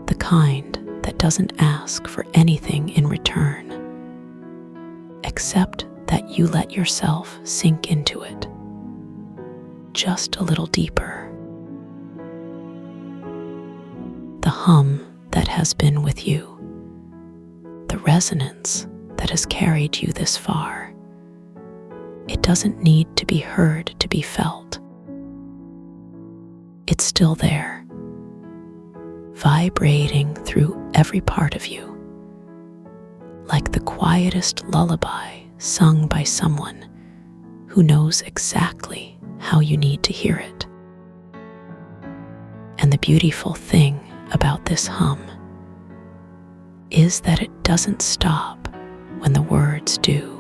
the kind that doesn't ask for anything in return, except that you let yourself sink into it just a little deeper. The hum that has been with you, the resonance that has carried you this far, it doesn't need to be heard to be felt. It's still there, vibrating through every part of you, like the quietest lullaby sung by someone who knows exactly how you need to hear it. And the beautiful thing about this hum is that it doesn't stop when the words do.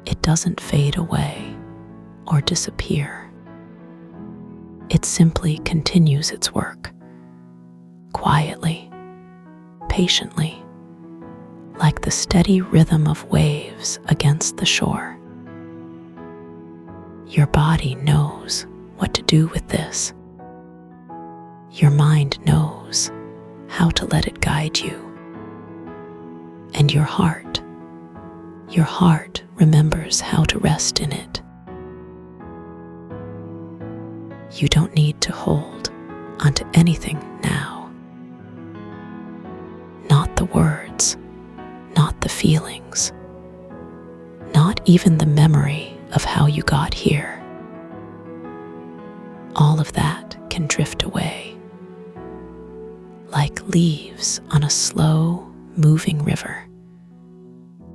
It doesn't fade away or disappear. It simply continues its work, quietly, patiently, like the steady rhythm of waves against the shore. Your body knows what to do with this. Your mind knows how to let it guide you. And your heart remembers how to rest in it. You don't need to hold onto anything now. Not the words, not the feelings, not even the memory of how you got here. All of that can drift away, like leaves on a slow, moving river,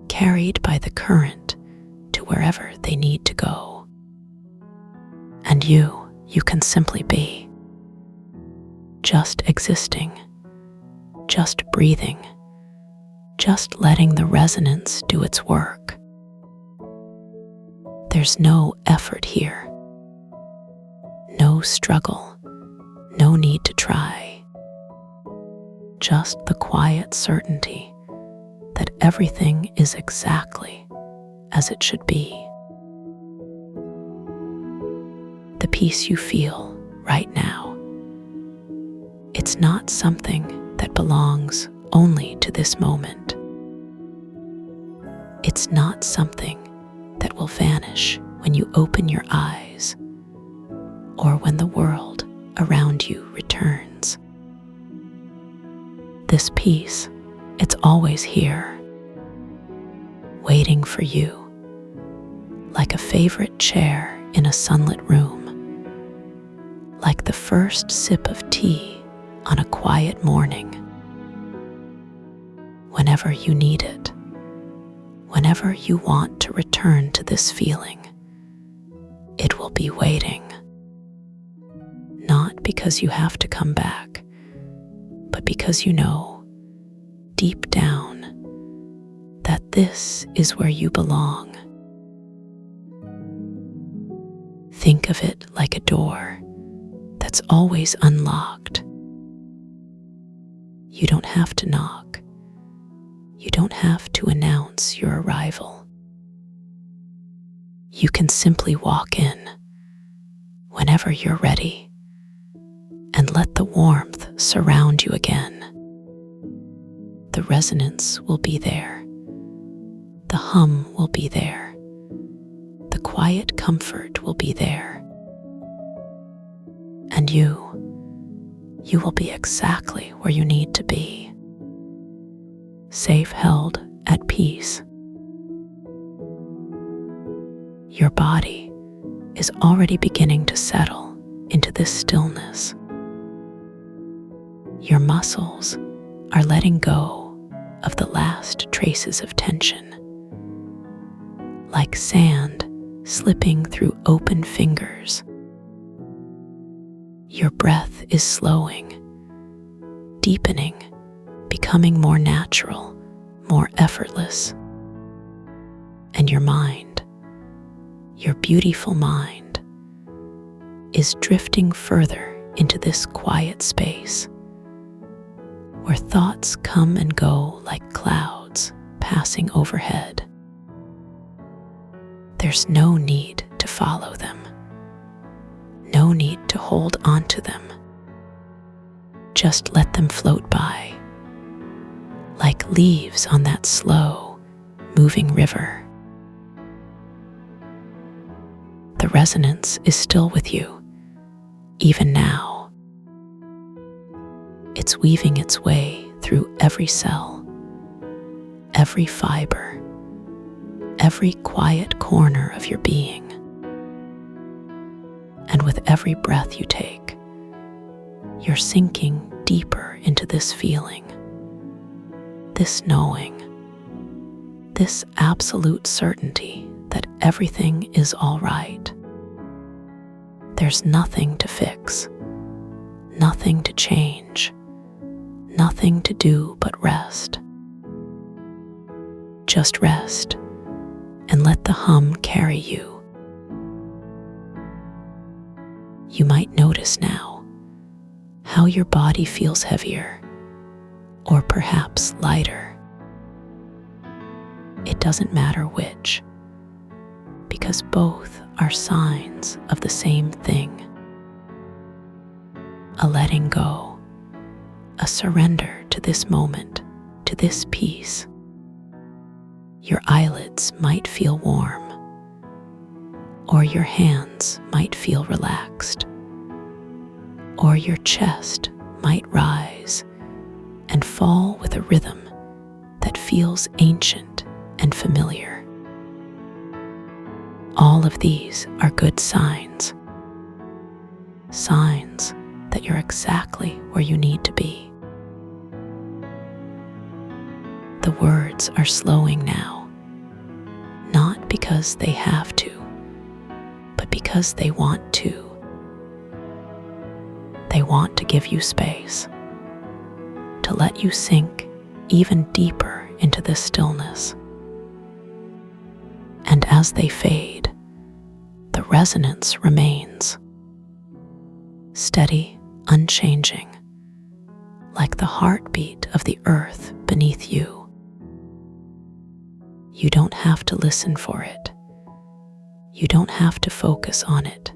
carried by the current to wherever they need to go. And you can simply be, just existing, just breathing, just letting the resonance do its work. There's no effort here, no struggle, no need to try, just the quiet certainty that everything is exactly as it should be. The peace you feel right now, it's not something that belongs only to this moment. It's not something that will vanish when you open your eyes or when the world around you returns. This peace, it's always here, waiting for you, like a favorite chair in a sunlit room, like the first sip of tea on a quiet morning. Whenever you need it, whenever you want to return to this feeling, it will be waiting. Not because you have to come back, but because you know, deep down, that this is where you belong. Think of it like a door that's always unlocked. You don't have to knock. You don't have to announce your arrival. You can simply walk in whenever you're ready and let the warmth surround you again. The resonance will be there. The hum will be there. The quiet comfort will be there. And you will be exactly where you need to be, safe, held at peace. Your body is already beginning to settle into this stillness. Your muscles are letting go of the last traces of tension, like sand slipping through open fingers. Your breath is slowing, deepening, becoming more natural, more effortless. And your mind, your beautiful mind, is drifting further into this quiet space where thoughts come and go like clouds passing overhead. There's no need to follow them, no need to hold onto them. Just let them float by, like leaves on that slow, moving river. The resonance is still with you, even now. It's weaving its way through every cell, every fiber, every quiet corner of your being. And with every breath you take, you're sinking deeper into this feeling, this knowing, this absolute certainty that everything is all right. There's nothing to fix, nothing to change, nothing to do but rest. Just rest and let the hum carry you. You might notice now how your body feels heavier, or perhaps lighter. It doesn't matter which, because both are signs of the same thing. A letting go, a surrender to this moment, to this peace. Your eyelids might feel warm, or your hands might feel relaxed, or your chest might rise and fall with a rhythm that feels ancient and familiar. All of these are good signs, signs that you're exactly where you need to be. The words are slowing now, not because they have to, but because they want to. They want to give you space, to let you sink even deeper into this stillness. And as they fade, the resonance remains, steady, unchanging, like the heartbeat of the earth beneath you. You don't have to listen for it. You don't have to focus on it.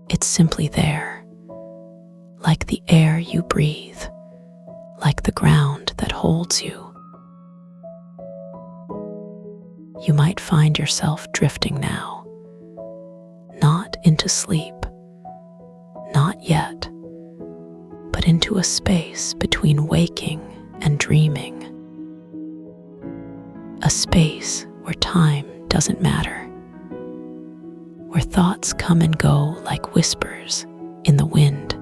It's simply there, like the air you breathe, like the ground that holds you. You might find yourself drifting now, not into sleep, not yet, but into a space between waking and dreaming. A space where time doesn't matter, where thoughts come and go like whispers in the wind.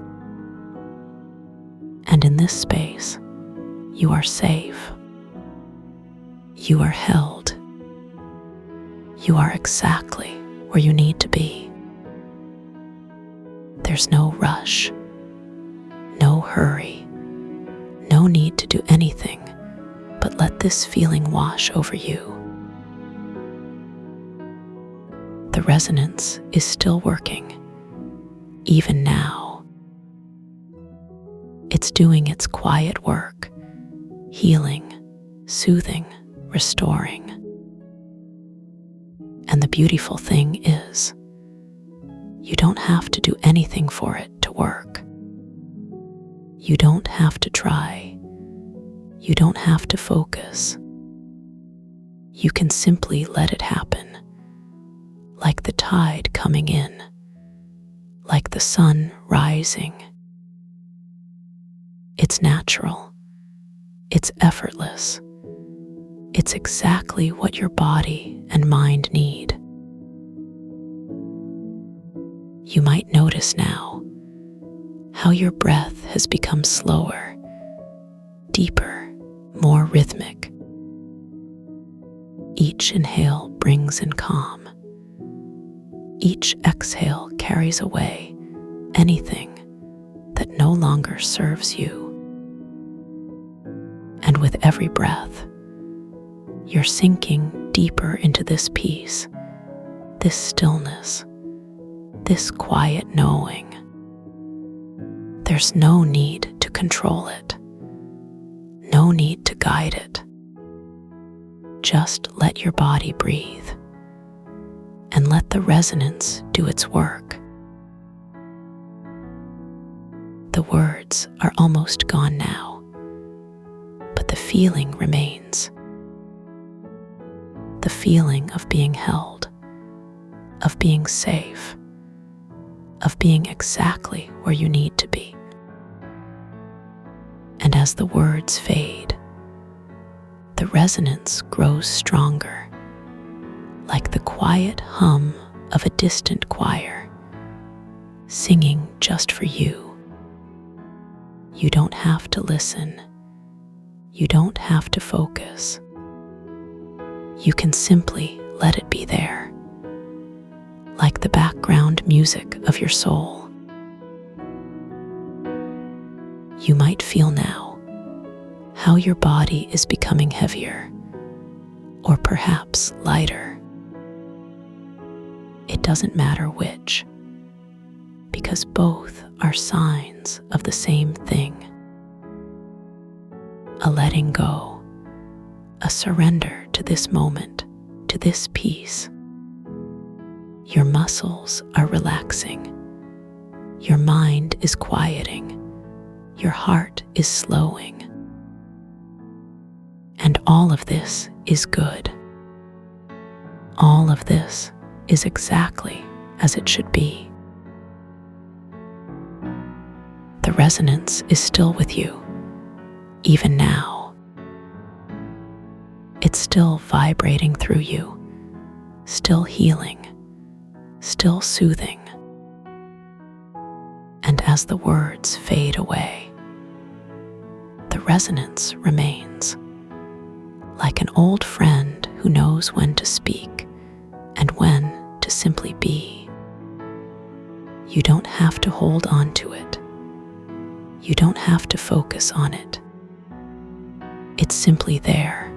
And in this space, you are safe. You are held. You are exactly where you need to be. There's no rush, no hurry, no need to do anything but let this feeling wash over you. The resonance is still working, even now. It's doing its quiet work, healing, soothing, restoring. And the beautiful thing is, you don't have to do anything for it to work. You don't have to try. You don't have to focus. You can simply let it happen, like the tide coming in, like the sun rising. It's natural. It's effortless. It's exactly what your body and mind need. You might notice now how your breath has become slower, deeper, more rhythmic. Each inhale brings in calm, Each exhale carries away anything that no longer serves you. And with every breath, you're sinking deeper into this peace, this stillness, this quiet knowing. There's no need to control it, no need to guide it. Just let your body breathe and let the resonance do its work. The words are almost gone now, but the feeling remains. The feeling of being held, of being safe, of being exactly where you need to be. And as the words fade, the resonance grows stronger, like the quiet hum of a distant choir, singing just for you. You don't have to listen. You don't have to focus. You can simply let it be there, like the background music of your soul. You might feel now how your body is becoming heavier, or perhaps lighter. It doesn't matter which, because both are signs of the same thing. A letting go, a surrender to this moment, to this peace. Your muscles are relaxing. Your mind is quieting. Your heart is slowing. And all of this is good. All of this is exactly as it should be. The resonance is still with you, even now. It's still vibrating through you, still healing, still soothing. And as the words fade away, the resonance remains, like an old friend who knows when to speak and when to simply be. You don't have to hold on to it. You don't have to focus on it. It's simply there,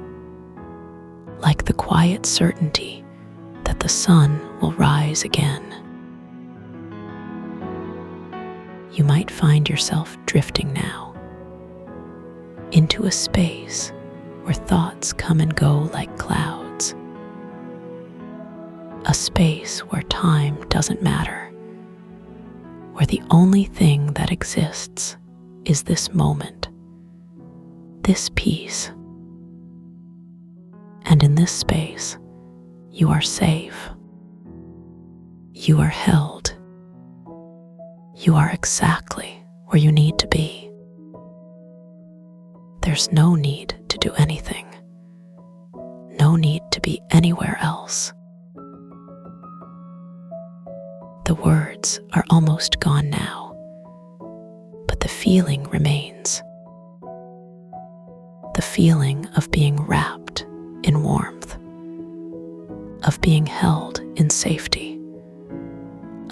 like the quiet certainty that the sun will rise again. You might find yourself drifting now into a space where thoughts come and go like clouds. A space where time doesn't matter, where the only thing that exists is this moment, this peace. And in this space, you are safe. You are held. You are exactly where you need to be. There's no need to do anything. No need to be anywhere else. The words are almost gone now, but the feeling remains. The feeling of being wrapped in warmth, of being held in safety,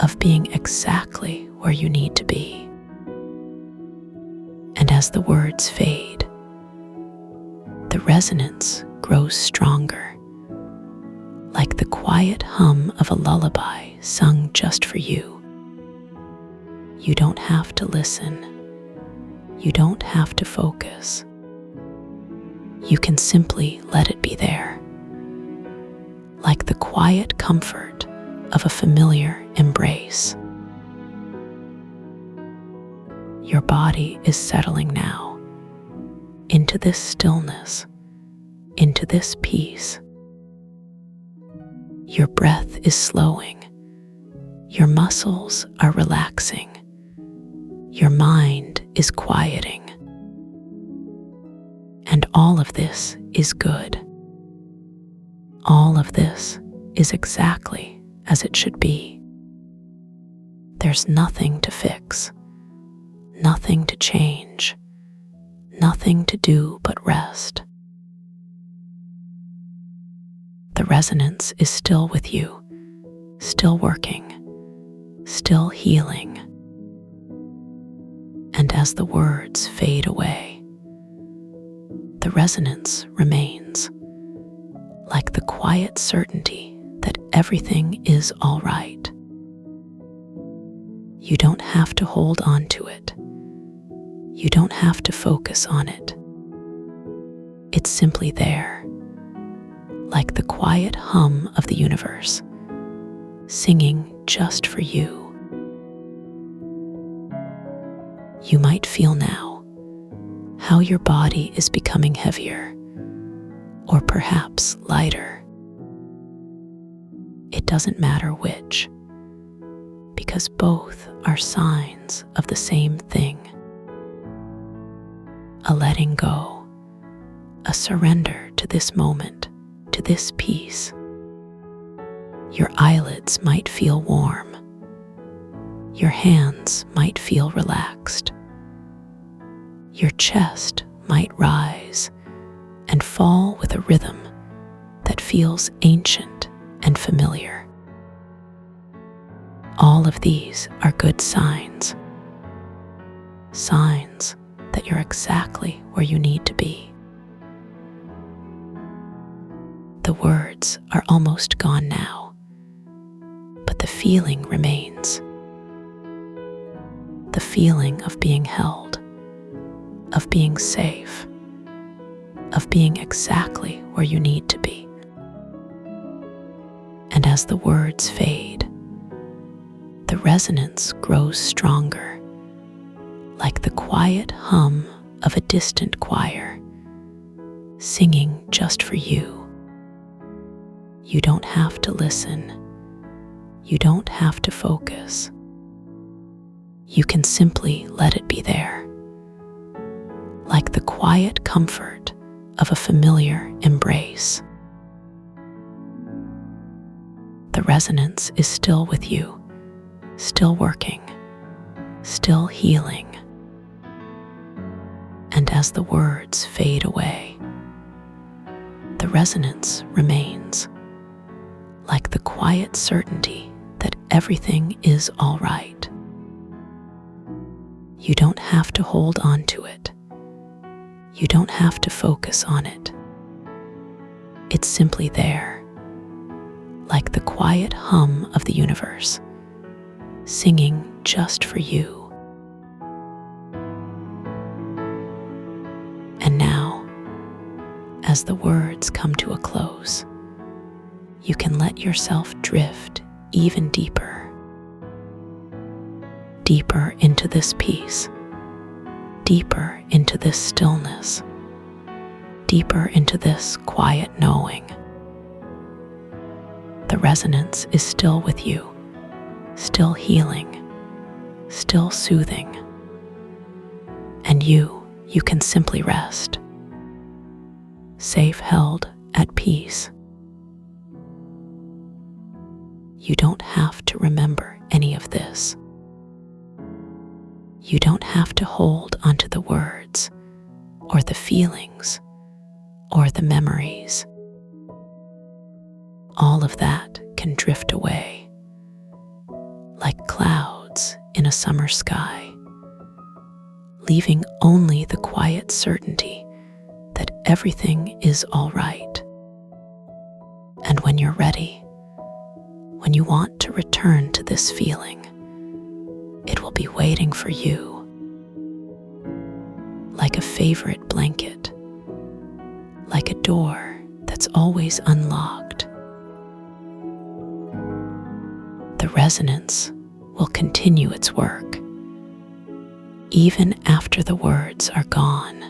of being exactly where you need to be. And as the words fade, the resonance grows stronger, like the quiet hum of a lullaby sung just for you. You don't have to listen. You don't have to focus. You can simply let it be there, like the quiet comfort of a familiar embrace. Your body is settling now into this stillness, into this peace. Your breath is slowing. Your muscles are relaxing. Your mind is quieting. And all of this is good. All of this is exactly as it should be. There's nothing to fix, nothing to change, nothing to do but rest. The resonance is still with you, still working, still healing. And as the words fade away, the resonance remains, like the quiet certainty that everything is all right. You don't have to hold on to it. You don't have to focus on it. It's simply there, like the quiet hum of the universe, singing just for you. You might feel now how your body is becoming heavier, or perhaps lighter. It doesn't matter which, because both are signs of the same thing. A letting go, a surrender to this moment, to this peace. Your eyelids might feel warm. Your hands might feel relaxed. Your chest might rise and fall with a rhythm that feels ancient and familiar. All of these are good signs. Signs that you're exactly where you need to be. The words are almost gone now, but the feeling remains. The feeling of being held, of being safe, of being exactly where you need to be. And as the words fade, the resonance grows stronger, like the quiet hum of a distant choir, singing just for you. You don't have to listen. You don't have to focus. You can simply let it be there, like the quiet comfort of a familiar embrace. The resonance is still with you, still working, still healing. And as the words fade away, the resonance remains, like the quiet certainty that everything is all right. You don't have to hold on to it. You don't have to focus on it. It's simply there, like the quiet hum of the universe, singing just for you. And now, as the words come to a close, you can let yourself drift even deeper, deeper into this peace, deeper into this stillness, deeper into this quiet knowing. The resonance is still with you, still healing, still soothing. And you can simply rest, safe, held at peace. You don't have to remember any of this. You don't have to hold onto the words or the feelings or the memories. All of that can drift away like clouds in a summer sky, leaving only the quiet certainty that everything is all right. And when you're ready, when you want to return to this feeling, it will be waiting for you, like a favorite blanket, like a door that's always unlocked. The resonance will continue its work, even after the words are gone.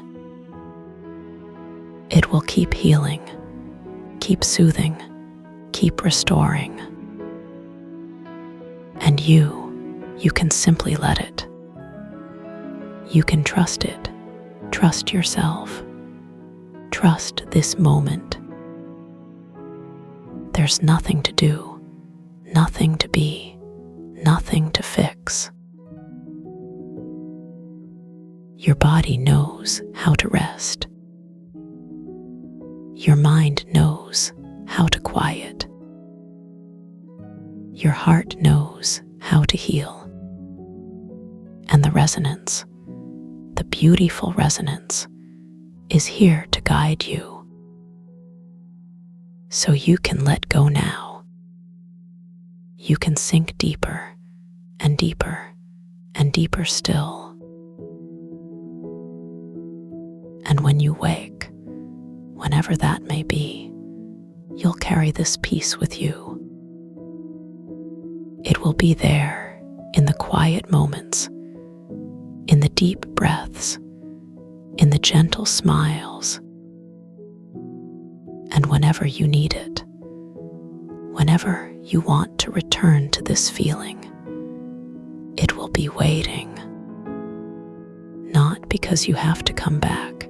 It will keep healing, keep soothing, keep restoring. And you can simply let it. You can trust it, trust yourself, trust this moment. There's nothing to do, nothing to be, nothing to fix. Your body knows how to rest. Your mind knows how to quiet. Your knows how to heal. And the resonance, the beautiful resonance, is here to guide you. So you can let go now. You can sink deeper and deeper and deeper still. And when you wake, whenever that may be, you'll carry this peace with you. It will be there in the quiet moments, in the deep breaths, in the gentle smiles. And whenever you need it, whenever you want to return to this feeling, it will be waiting. Not because you have to come back,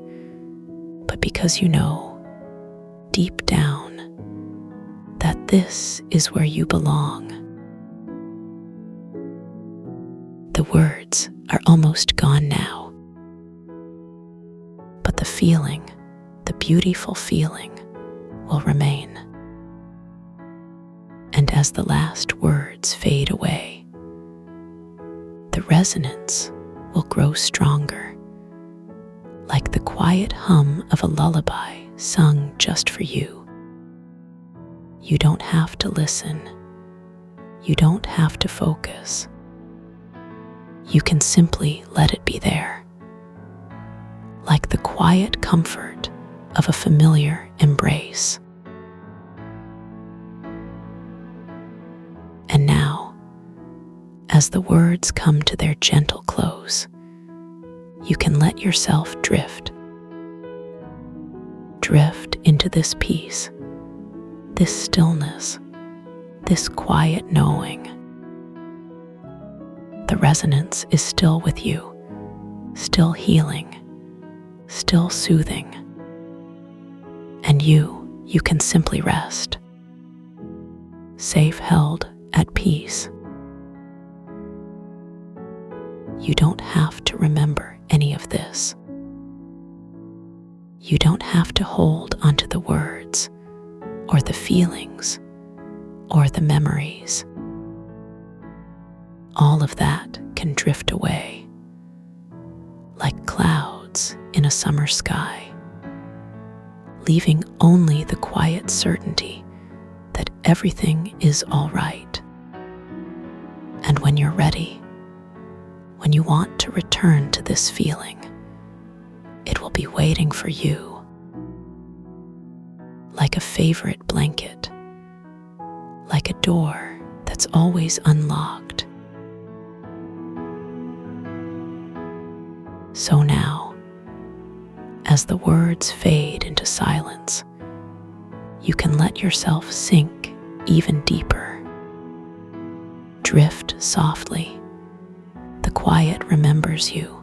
but because you know, deep down, that this is where you belong. The words are almost gone now, but the feeling, the beautiful feeling, will remain. And as the last words fade away, the resonance will grow stronger, like the quiet hum of a lullaby sung just for you. You don't have to listen. You don't have to focus. You can simply let it be there, like the quiet comfort of a familiar embrace. And now, as the words come to their gentle close, you can let yourself drift into this peace, this stillness, this quiet knowing. The resonance is still with you, still healing, still soothing. And you can simply rest, safe held at peace. You don't have to remember any of this. You don't have to hold onto the words, or the feelings, or the memories. All of that can drift away, like clouds in a summer sky, leaving only the quiet certainty that everything is all right. And when you're ready, when you want to return to this feeling, it will be waiting for you, like a favorite blanket, like a door that's always unlocked. So now, as the words fade into silence, you can let yourself sink even deeper. Drift softly. The quiet remembers you.